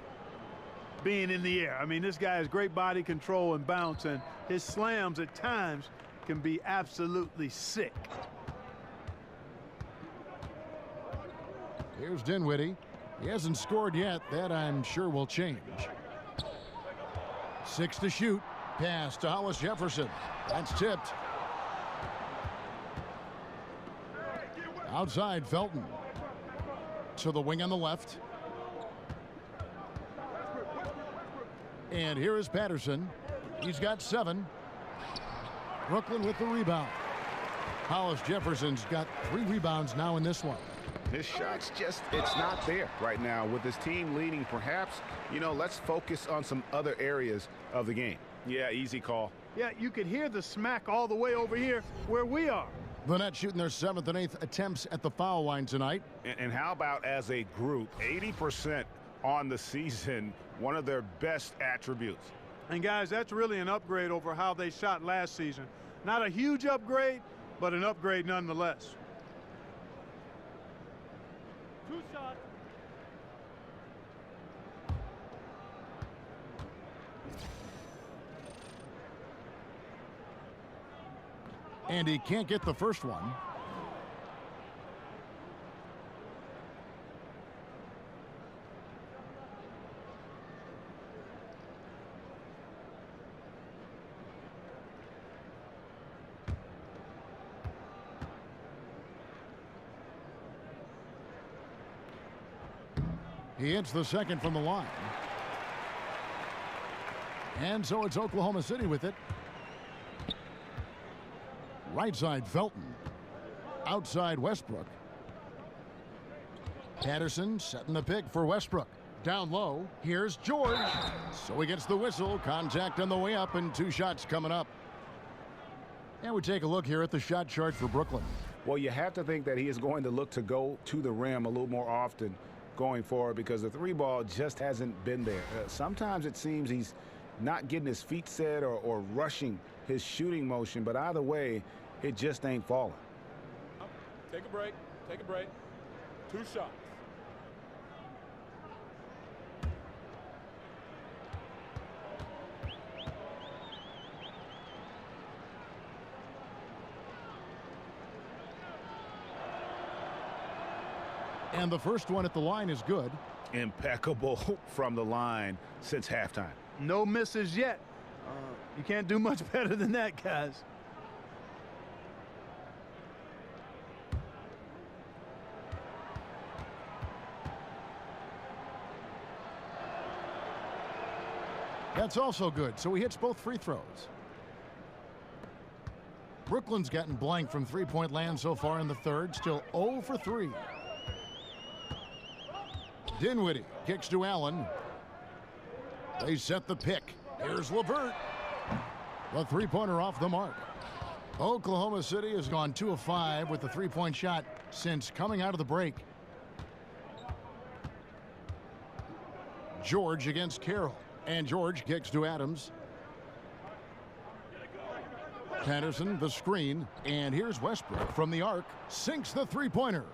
being in the air. I mean, this guy has great body control and bounce, and his slams at times can be absolutely sick. Here's Dinwiddie. He hasn't scored yet. That, I'm sure, will change. 6 to shoot. Pass to Hollis Jefferson. That's tipped. Outside, Felton. To the wing on the left. And here is Patterson. He's got 7. Brooklyn with the rebound. Hollis Jefferson's got 3 rebounds now in this one. His shot's just, it's not there right now. With his team leading, perhaps, you know, let's focus on some other areas of the game. Yeah, easy call. Yeah, you could hear the smack all the way over here where we are. The Nets shooting their 7th and 8th attempts at the foul line tonight. And how about as a group, 80% on the season, one of their best attributes. And guys, that's really an upgrade over how they shot last season. Not a huge upgrade, but an upgrade nonetheless. 2 shots. And he can't get the first one. He hits the second from the line. And so it's Oklahoma City with it. Right side, Felton. Outside, Westbrook. Patterson setting the pick for Westbrook. Down low, here's George. So he gets the whistle. Contact on the way up and 2 shots coming up. And we take a look here at the shot chart for Brooklyn. Well, you have to think that he is going to look to go to the rim a little more often going forward because the 3-ball just hasn't been there. Sometimes it seems he's not getting his feet set or rushing his shooting motion, but either way, it just ain't falling. Take a break. Take a break. 2 shots. And the first one at the line is good. Impeccable from the line since halftime. No misses yet. You can't do much better than that, guys. That's also good, so he hits both free throws. Brooklyn's gotten blank from three-point land so far in the third, still 0 for 3. Dinwiddie kicks to Allen. They set the pick. Here's LeVert. The three-pointer off the mark. Oklahoma City has gone 2 of 5 with the three-point shot since coming out of the break. George against Carroll. And George kicks to Adams. Patterson, the screen. And here's Westbrook from the arc. Sinks the three-pointer.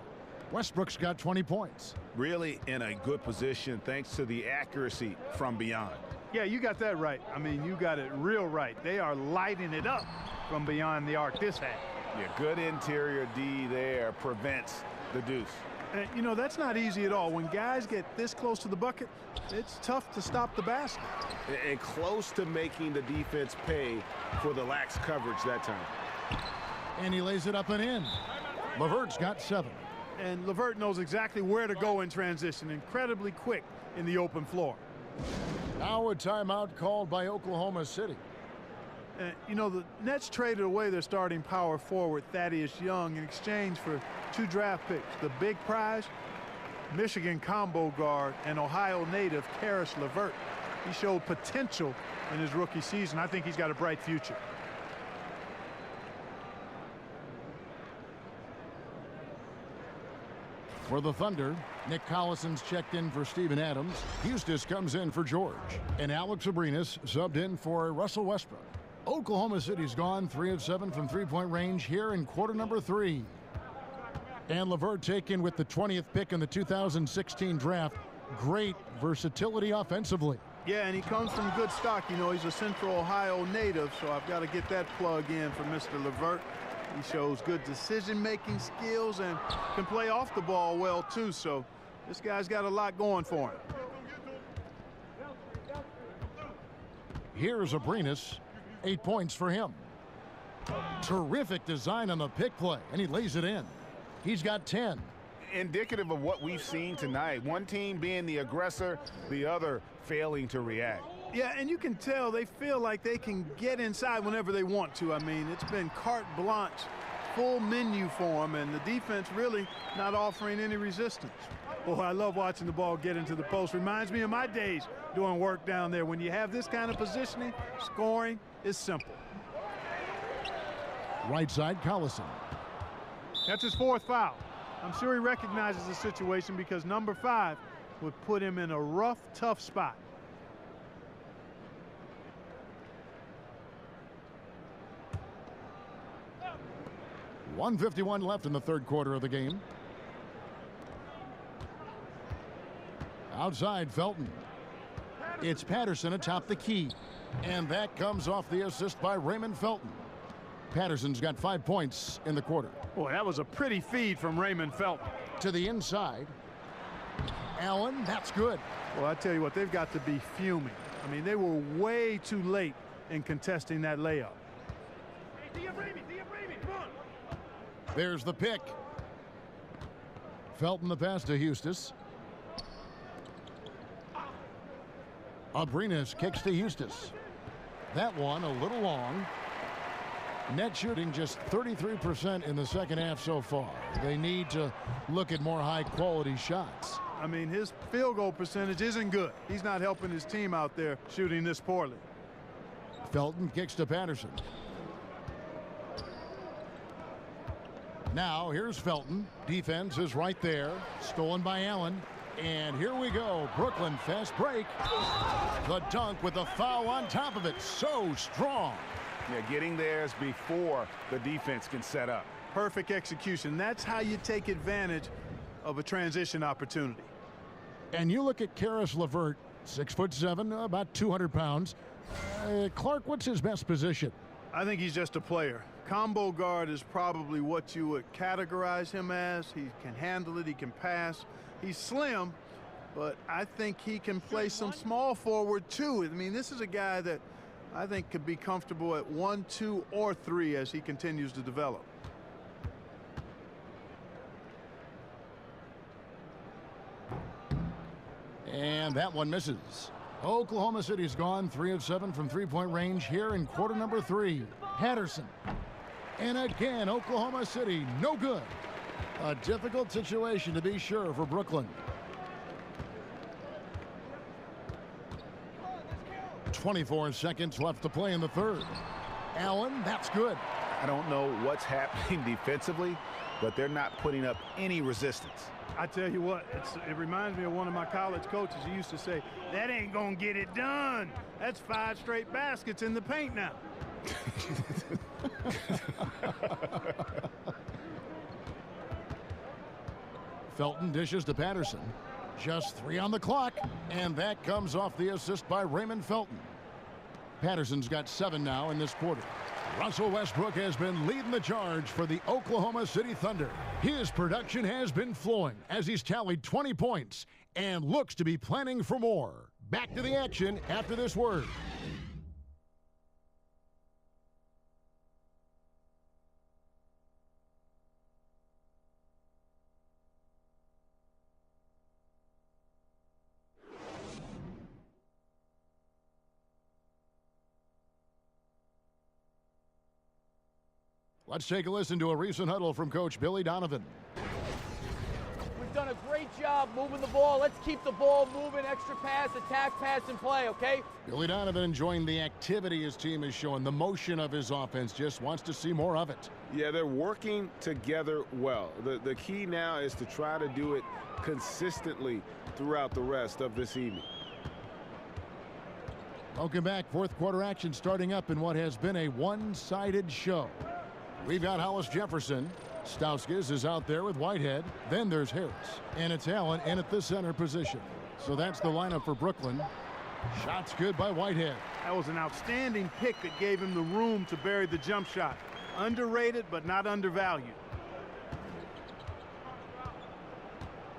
Westbrook's got 20 points. Really in a good position thanks to the accuracy from beyond. Yeah, you got that right. I mean, you got it real right. They are lighting it up from beyond the arc this half. Yeah, good interior D there prevents the deuce. And, you know, that's not easy at all. When guys get this close to the bucket, it's tough to stop the basket. And close to making the defense pay for the lax coverage that time. And he lays it up and in. LeVert's got 7. And LeVert knows exactly where to go in transition. Incredibly quick in the open floor. Now a timeout called by Oklahoma City. You know, the Nets traded away their starting power forward, Thaddeus Young, in exchange for 2 draft picks. The big prize, Michigan combo guard and Ohio native Karis LeVert. He showed potential in his rookie season. I think he's got a bright future. For the Thunder, Nick Collison's checked in for Steven Adams. Eustace comes in for George. And Alex Abrinas subbed in for Russell Westbrook. Oklahoma City's gone 3 of 7 from three-point range here in quarter number 3. And LeVert taken with the 20th pick in the 2016 draft. Great versatility offensively. Yeah, and he comes from good stock. You know, he's a Central Ohio native, so I've got to get that plug in for Mr. LeVert. He shows good decision-making skills and can play off the ball well, too. So this guy's got a lot going for him. Here's Abrinas. 8 points for him. Terrific design on the pick play, and he lays it in. He's got 10. Indicative of what we've seen tonight. One team being the aggressor, the other failing to react. Yeah, and you can tell they feel like they can get inside whenever they want to. I mean, it's been carte blanche, full menu for them, and the defense really not offering any resistance. Boy, I love watching the ball get into the post. Reminds me of my days doing work down there. When you have this kind of positioning, scoring is simple. Right side, Collison. That's his 4th foul. I'm sure he recognizes the situation because number 5 would put him in a rough, tough spot. .151 left in the third quarter of the game. Outside, Felton. It's Patterson atop the key. And that comes off the assist by Raymond Felton. Patterson's got 5 points in the quarter. Boy, that was a pretty feed from Raymond Felton. To the inside. Allen, that's good. Well, I tell you what, they've got to be fuming. I mean, they were way too late in contesting that layup. There's the pick. Felton the pass to Eustace. Abrinas kicks to Eustace. That one a little long. Net shooting just 33% in the second half so far. They need to look at more high-quality shots. I mean, his field goal percentage isn't good. He's not helping his team out there shooting this poorly. Felton kicks to Patterson. Now, here's Felton. Defense is right there. Stolen by Allen. And here we go. Brooklyn fast break. The dunk with the foul on top of it. So strong. Yeah, getting theirs before the defense can set up. Perfect execution. That's how you take advantage of a transition opportunity. And you look at Karis LeVert, 6'7", about 200 pounds. Clark, what's his best position? I think he's just a player. Combo guard is probably what you would categorize him as. He can handle it. He can pass. He's slim, but I think he can play some small forward too. I mean, this is a guy that I think could be comfortable at 1, 2, or 3 as he continues to develop. And that one misses. Oklahoma City's gone 3 of 7 from three-point range here in quarter number 3. Patterson. And again, Oklahoma City, no good. A difficult situation to be sure for Brooklyn. 24 seconds left to play in the third. Allen, that's good. I don't know what's happening defensively, but they're not putting up any resistance. I tell you what, it reminds me of one of my college coaches. He used to say, that ain't gonna get it done. That's 5 straight baskets in the paint now. Felton dishes to Patterson. Just 3 on the clock, and that comes off the assist by Raymond Felton. Patterson's got 7 now in this quarter. Russell Westbrook has been leading the charge for the Oklahoma City Thunder. His production has been flowing as he's tallied 20 points and looks to be planning for more. Back to the action after this word. Let's take a listen to a recent huddle from Coach Billy Donovan. We've done a great job moving the ball. Let's keep the ball moving, extra pass, attack, pass, and play, okay? Billy Donovan enjoying the activity his team is showing, the motion of his offense, just wants to see more of it. Yeah, they're working together well. The key now is to try to do it consistently throughout the rest of this evening. Welcome back. Fourth quarter action starting up in what has been a one-sided show. We've got Hollis Jefferson. Stauskas is out there with Whitehead. Then there's Harris. And it's Allen in at the center position. So that's the lineup for Brooklyn. Shots good by Whitehead. That was an outstanding pick that gave him the room to bury the jump shot. Underrated, but not undervalued.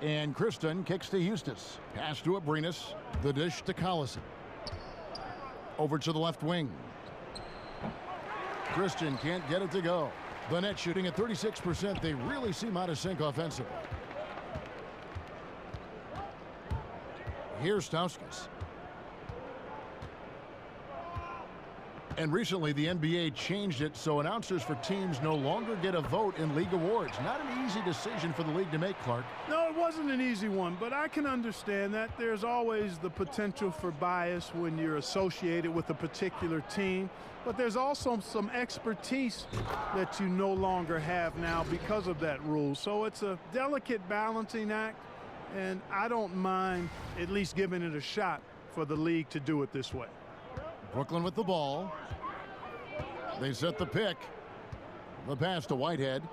And Kristen kicks to Eustace. Pass to Abrinas. The dish to Collison. Over to the left wing. Christian can't get it to go. The net shooting at 36%. They really seem out of sync offensively. Here's Stauskas. And recently the NBA changed it so announcers for teams no longer get a vote in league awards. Not an easy decision for the league to make, Clark. No, it wasn't an easy one, but I can understand that. There's always the potential for bias when you're associated with a particular team. But there's also some expertise that you no longer have now because of that rule. So it's a delicate balancing act, and I don't mind at least giving it a shot for the league to do it this way. Brooklyn with the ball. They set the pick. The pass to Whitehead.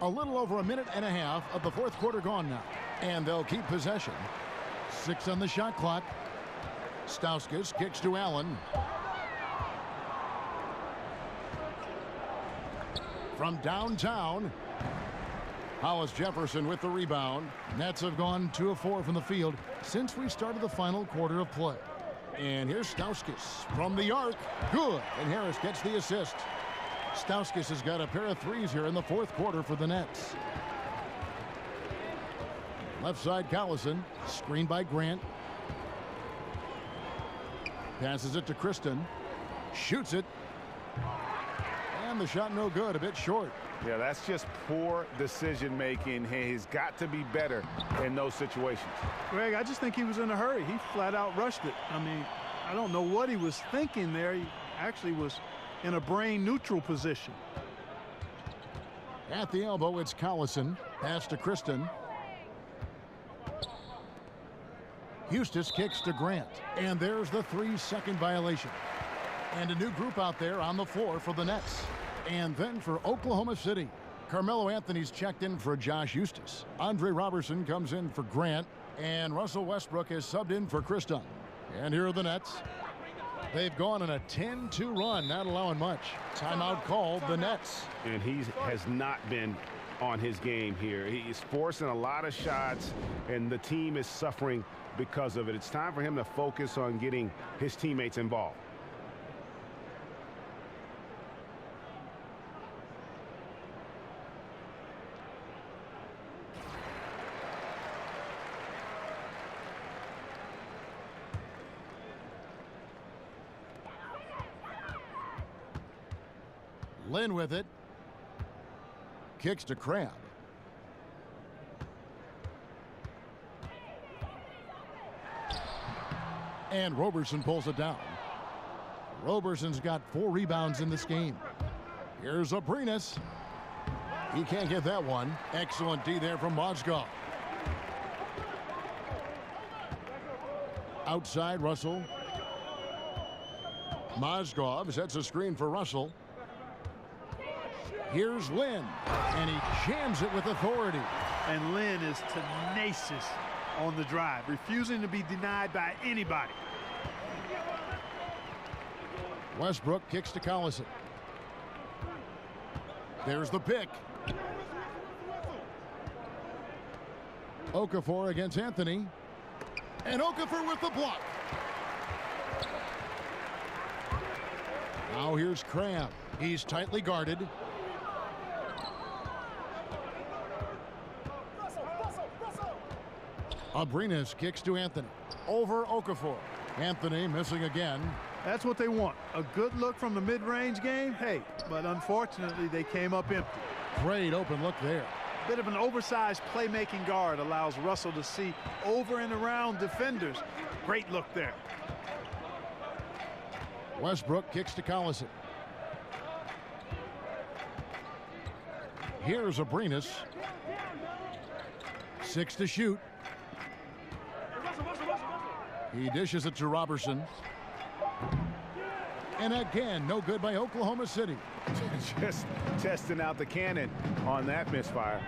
A little over a minute and a half of the fourth quarter gone now. And they'll keep possession. 6 on the shot clock. Stauskas kicks to Allen. From downtown, Hollis Jefferson with the rebound. Nets have gone 2 of 4 from the field since we started the final quarter of play. And here's Stauskas from the arc. Good. And Harris gets the assist. Stauskas has got a pair of threes here in the fourth quarter for the Nets. Left side, Collison. Screened by Grant. Passes it to Kristen. Shoots it. And the shot no good, a bit short. Yeah, that's just poor decision making. He's got to be better in those situations. Greg, I just think he was in a hurry. He flat out rushed it. I mean, I don't know what he was thinking there. He actually was in a brain neutral position. At the elbow, it's Collison. Pass to Kristen. Eustace kicks to Grant. And there's the 3-second violation. And a new group out there on the floor for the Nets. And then for Oklahoma City, Carmelo Anthony's checked in for Josh Eustace. Andre Robertson comes in for Grant. And Russell Westbrook is subbed in for Chris Dunn. And here are the Nets. They've gone on a 10-2 run, not allowing much. Timeout called, the Nets. And he has not been on his game here. He's forcing a lot of shots, and the team is suffering because of it. It's time for him to focus on getting his teammates involved. Lynn with it. Kicks to Crab. And Roberson pulls it down. Roberson's got 4 rebounds in this game. Here's Abrinas. He can't get that one. Excellent D there from Mozgov. Outside, Russell. Mozgov sets a screen for Russell. Here's Lynn, and he jams it with authority. And Lynn is tenacious on the drive, refusing to be denied by anybody. Westbrook kicks to Collison. There's the pick. Okafor against Anthony. And Okafor with the block. Now here's Crab. He's tightly guarded. Abrinas kicks to Anthony. Over Okafor. Anthony missing again. That's what they want. A good look from the mid-range game. Hey, but unfortunately they came up empty. Great open look there. Bit of an oversized playmaking guard allows Russell to see over and around defenders. Great look there. Westbrook kicks to Collison. Here's Abrinas. 6 to shoot. He dishes it to Robertson. And again, no good by Oklahoma City. Just testing out the cannon on that misfire.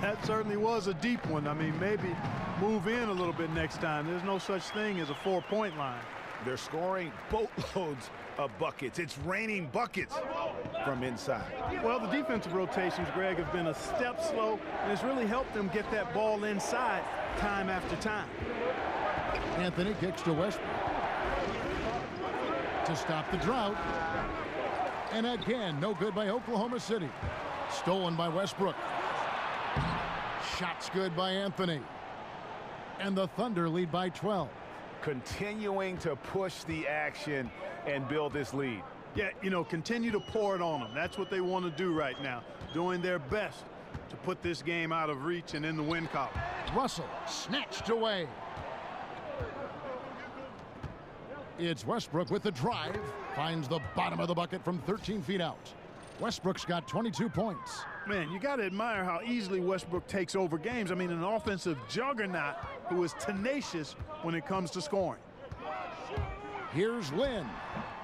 That certainly was a deep one. I mean, maybe move in a little bit next time. There's no such thing as a 4-point line. They're scoring boatloads of buckets. It's raining buckets from inside. Well, the defensive rotations, Greg, have been a step slow, and it's really helped them get that ball inside time after time. Anthony kicks to Westbrook to stop the drought. And again, no good by Oklahoma City. Stolen by Westbrook. Shots good by Anthony. And the Thunder lead by 12. Continuing to push the action and build this lead. Yeah, you know, continue to pour it on them. That's what they want to do right now. Doing their best to put this game out of reach and in the win column. Russell snatched away. It's Westbrook with the drive. Finds the bottom of the bucket from 13 feet out. Westbrook's got 22 points. Man, you got to admire how easily Westbrook takes over games. I mean, an offensive juggernaut who is tenacious when it comes to scoring. Here's Lynn.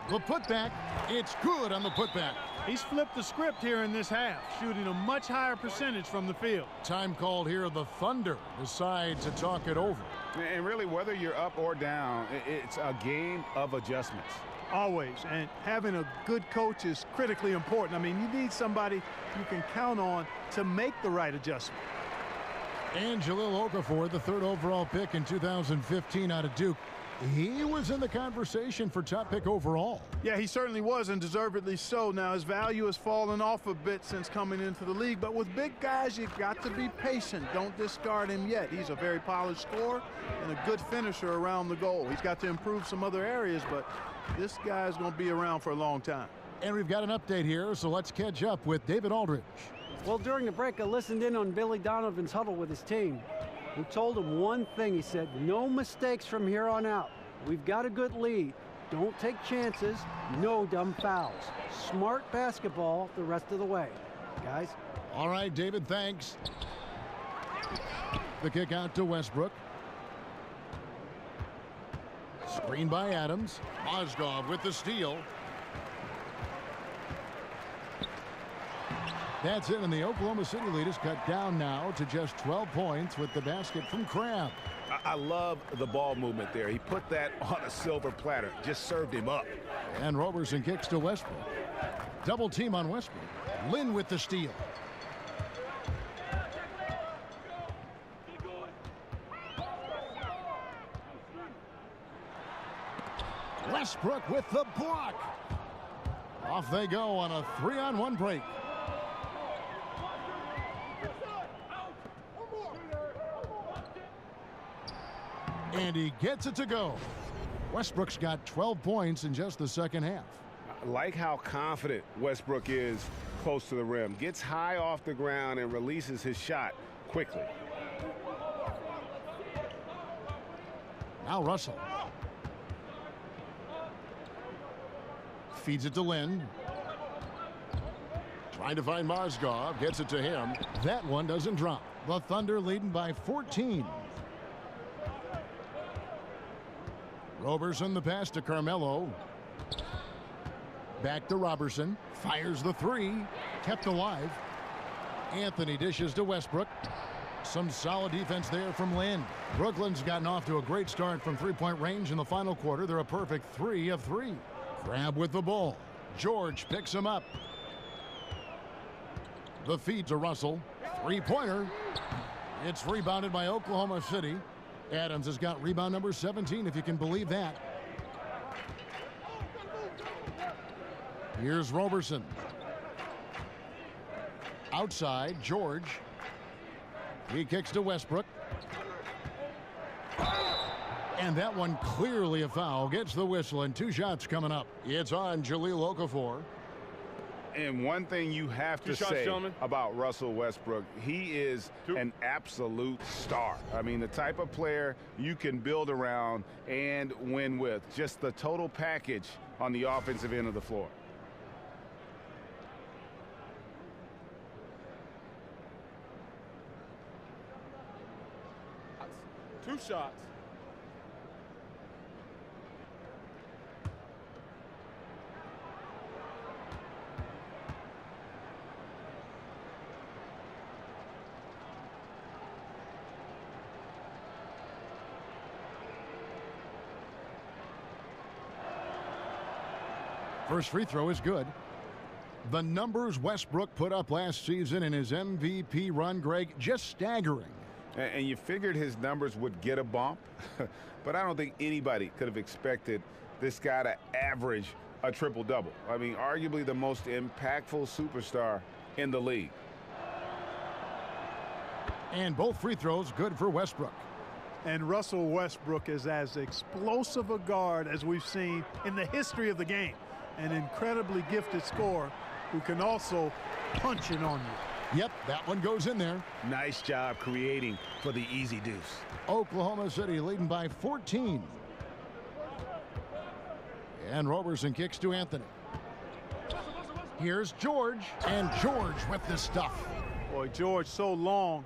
The putback. It's good on the putback. He's flipped the script here in this half, shooting a much higher percentage from the field. Time called here. The Thunder decide to talk it over. And really, whether you're up or down, it's a game of adjustments. Always. And having a good coach is critically important. I mean, you need somebody you can count on to make the right adjustment. And Jahlil Okafor, the 3rd overall pick in 2015 out of Duke. He was in the conversation for top pick overall. Yeah, he certainly was, and deservedly so. Now, his value has fallen off a bit since coming into the league, but with big guys, you've got to be patient. Don't discard him yet. He's a very polished scorer and a good finisher around the goal. He's got to improve some other areas, but this guy's going to be around for a long time. And we've got an update here, so let's catch up with David Aldridge. Well, during the break, I listened in on Billy Donovan's huddle with his team. He told him one thing. He said, no mistakes from here on out. We've got a good lead. Don't take chances. No dumb fouls. Smart basketball the rest of the way, guys. All right, David, thanks. The kick out to Westbrook. Screen by Adams. Mozgov with the steal. That's it, and the Oklahoma City lead is cut down now to just 12 points with the basket from Crabb. I love the ball movement there. He put that on a silver platter, just served him up. And Roberson kicks to Westbrook. Double team on Westbrook. Lynn with the steal. Westbrook with the block. Off they go on a 3-on-1 break. And he gets it to go. Westbrook's got 12 points in just the second half. I like how confident Westbrook is close to the rim. Gets high off the ground and releases his shot quickly. Now Russell. Feeds it to Lynn. Trying to find Mozgov. Gets it to him. That one doesn't drop. The Thunder leading by 14. Roberson the pass to Carmelo. Back to Roberson. Fires the three. Kept alive. Anthony dishes to Westbrook. Some solid defense there from Lynn. Brooklyn's gotten off to a great start from three-point range in the final quarter. They're a perfect 3 of 3. Crabb with the ball. George picks him up. The feed to Russell. Three-pointer. It's rebounded by Oklahoma City. Adams has got rebound number 17, if you can believe that. Here's Roberson. Outside, George. He kicks to Westbrook. And that one clearly a foul. Gets the whistle, and 2 shots coming up. It's on Jahlil Okafor. And one thing you have to say about Russell Westbrook, he is an absolute star. I mean, the type of player you can build around and win with. Just the total package on the offensive end of the floor. Two shots. First free throw is good. The numbers Westbrook put up last season in his MVP run, Greg, just staggering. And you figured his numbers would get a bump, but I don't think anybody could have expected this guy to average a triple-double. I mean, arguably the most impactful superstar in the league. And both free throws good for Westbrook. And Russell Westbrook is as explosive a guard as we've seen in the history of the game. An incredibly gifted scorer who can also punch it on you. Yep, that one goes in there. Nice job creating for the easy deuce. Oklahoma City leading by 14. And Roberson kicks to Anthony. Here's George, and George with the stuff. Boy, George so long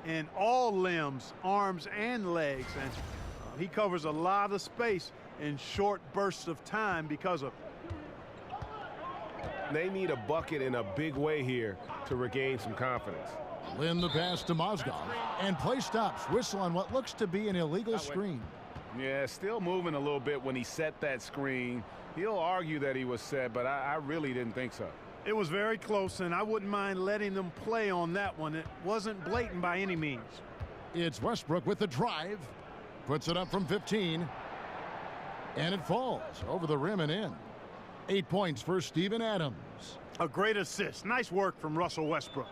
in all limbs, arms and legs, and he covers a lot of space in short bursts of time because of it. They need a bucket in a big way here to regain some confidence. Lynn the pass to Mozgov, and play stops. Whistle on what looks to be an illegal screen. Yeah, still moving a little bit when he set that screen. He'll argue that he was set, but I really didn't think so. It was very close, and I wouldn't mind letting them play on that one. It wasn't blatant by any means. It's Westbrook with the drive. Puts it up from 15. And it falls over the rim and in. 8 points for Steven Adams. A great assist. Nice work from Russell Westbrook.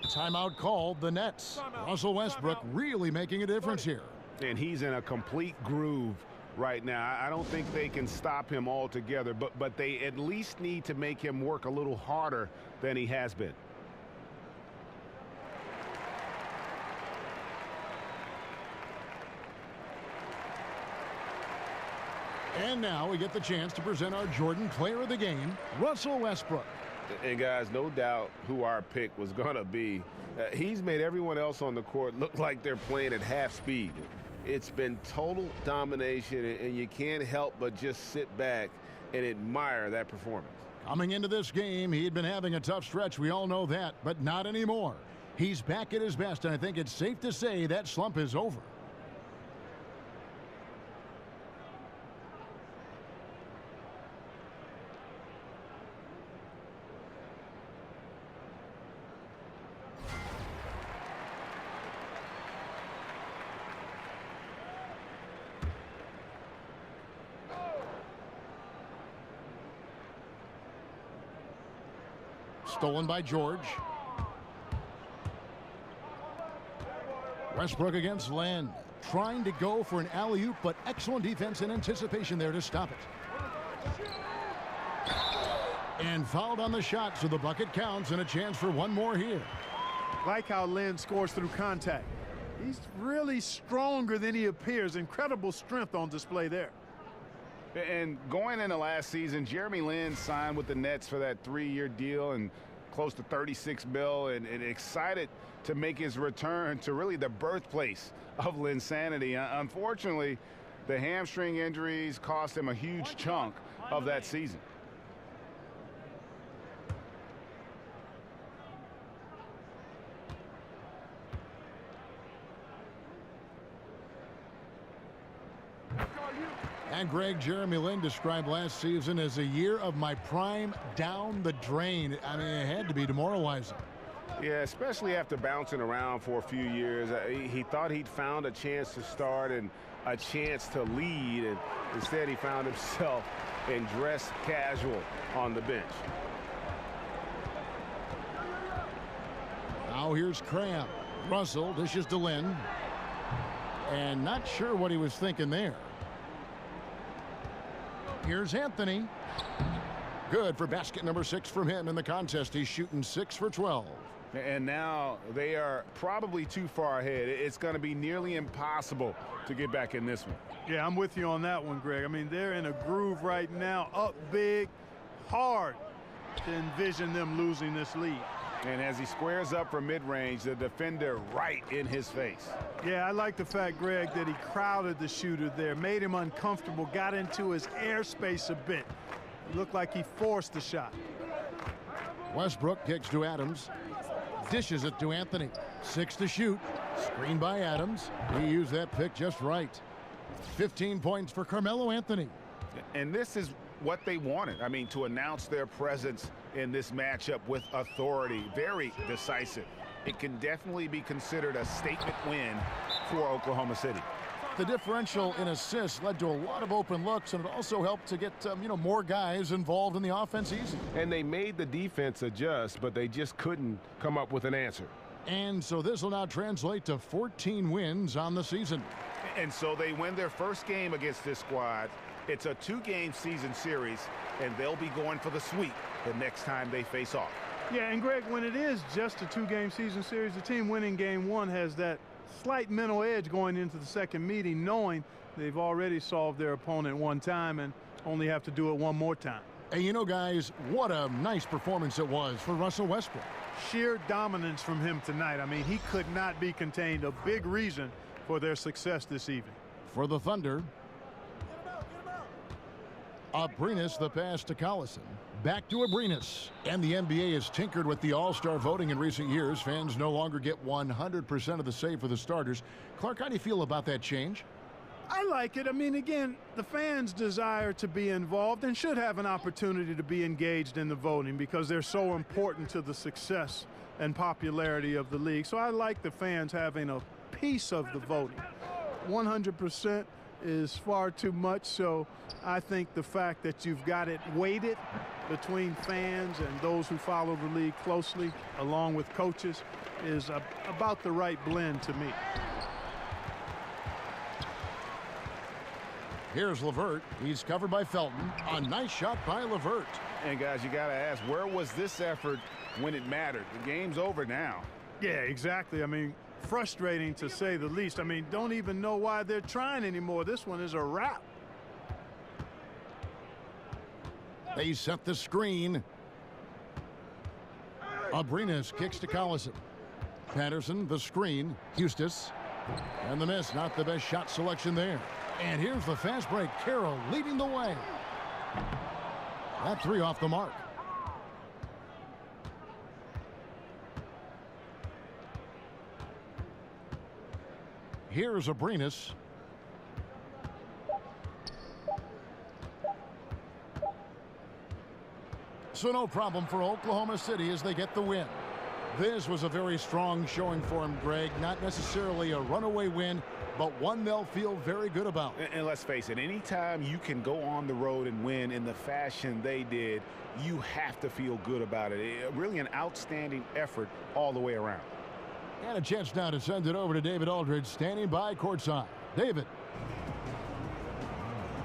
Timeout called the Nets. Russell Westbrook really making a difference here. And he's in a complete groove right now. I don't think they can stop him altogether, but they at least need to make him work a little harder than he has been. And now we get the chance to present our Jordan Player of the Game, Russell Westbrook. And guys, no doubt who our pick was going to be. He's made everyone else on the court look like they're playing at half speed. It's been total domination, and you can't help but just sit back and admire that performance. Coming into this game, he had been having a tough stretch. We all know that, but not anymore. He's back at his best, and I think it's safe to say that slump is over. Stolen by George. Westbrook against Len. Trying to go for an alley-oop, but excellent defense and anticipation there to stop it. And fouled on the shot, so the bucket counts and a chance for one more here. Like how Len scores through contact. He's really stronger than he appears. Incredible strength on display there. And going into last season, Jeremy Lin signed with the Nets for that 3-year deal and close to $36 million, and excited to make his return to really the birthplace of Linsanity. Unfortunately, the hamstring injuries cost him a huge chunk of that season. And Greg, Jeremy Lin described last season as a year of my prime down the drain. I mean, it had to be demoralizing. Yeah, especially after bouncing around for a few years. He thought he'd found a chance to start and a chance to lead, and instead he found himself in dress casual on the bench. Now here's Cram. Russell dishes to Lin. And not sure what he was thinking there. Here's Anthony. Good for basket number 6 from him in the contest. He's shooting 6 for 12. And now they are probably too far ahead. It's going to be nearly impossible to get back in this one. Yeah, I'm with you on that one, Greg. I mean, they're in a groove right now, up big, hard to envision them losing this lead. And as he squares up from mid-range, the defender right in his face. Yeah, I like the fact, Greg, that he crowded the shooter there, made him uncomfortable, got into his airspace a bit. It looked like he forced the shot. Westbrook kicks to Adams. Dishes it to Anthony. 6 to shoot. Screened by Adams. He used that pick just right. 15 points for Carmelo Anthony. And this is what they wanted. I mean, to announce their presence in this matchup with authority. Very decisive. It can definitely be considered a statement win for Oklahoma City. The differential in assists led to a lot of open looks, and it also helped to get more guys involved in the offense easy. And they made the defense adjust, but they just couldn't come up with an answer. And so this will now translate to 14 wins on the season. And so they win their first game against this squad. It's a 2-game season series, and they'll be going for the sweep the next time they face off. Yeah, and Greg, when it is just a 2-game season series, the team winning game 1 has that slight mental edge going into the second meeting, knowing they've already solved their opponent one time and only have to do it one more time. And guys, what a nice performance it was for Russell Westbrook. Sheer dominance from him tonight. I mean, he could not be contained. A big reason for their success this evening. For the Thunder, Abrinas the pass to Collison. Back to Abrinas. And the NBA has tinkered with the All-Star voting in recent years. Fans no longer get 100% of the say for the starters. Clark, how do you feel about that change? I like it. I mean, again, the fans desire to be involved and should have an opportunity to be engaged in the voting because they're so important to the success and popularity of the league. So I like the fans having a piece of the voting. 100%, is far too much. So I think the fact that you've got it weighted between fans and those who follow the league closely, along with coaches, is about the right blend to me. Here's LeVert. He's covered by Felton. A nice shot by LeVert. And guys, you got to ask, where was this effort when it mattered? The game's over now. Yeah, exactly. I mean, frustrating to say the least. I mean, don't even know why they're trying anymore. This one is a wrap. They set the screen. Abrinas kicks to Collison. Patterson, the screen. Eustace. And the miss. Not the best shot selection there. And here's the fast break. Carroll leading the way. That three off the mark. Here's Abrinas. So no problem for Oklahoma City as they get the win. This was a very strong showing for him, Greg. Not necessarily a runaway win, but one they'll feel very good about. And let's face it, anytime you can go on the road and win in the fashion they did, you have to feel good about it. Really an outstanding effort all the way around. And a chance now to send it over to David Aldridge, standing by courtside. David.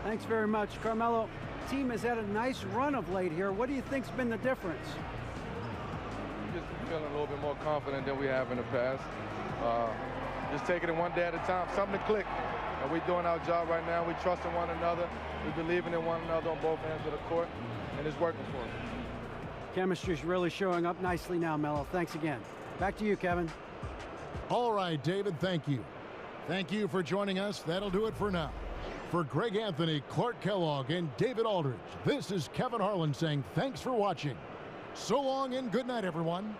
Thanks very much, Carmelo. Team has had a nice run of late here. What do you think's been the difference? Just feeling a little bit more confident than we have in the past. Just taking it one day at a time. Something to click. And we're doing our job right now. We're trusting one another. We're believing in one another on both ends of the court. And it's working for us. Chemistry's really showing up nicely now, Melo. Thanks again. Back to you, Kevin. All right, David, thank you. Thank you for joining us. That'll do it for now. For Greg Anthony, Clark Kellogg, and David Aldridge, this is Kevin Harlan saying thanks for watching. So long and good night, everyone.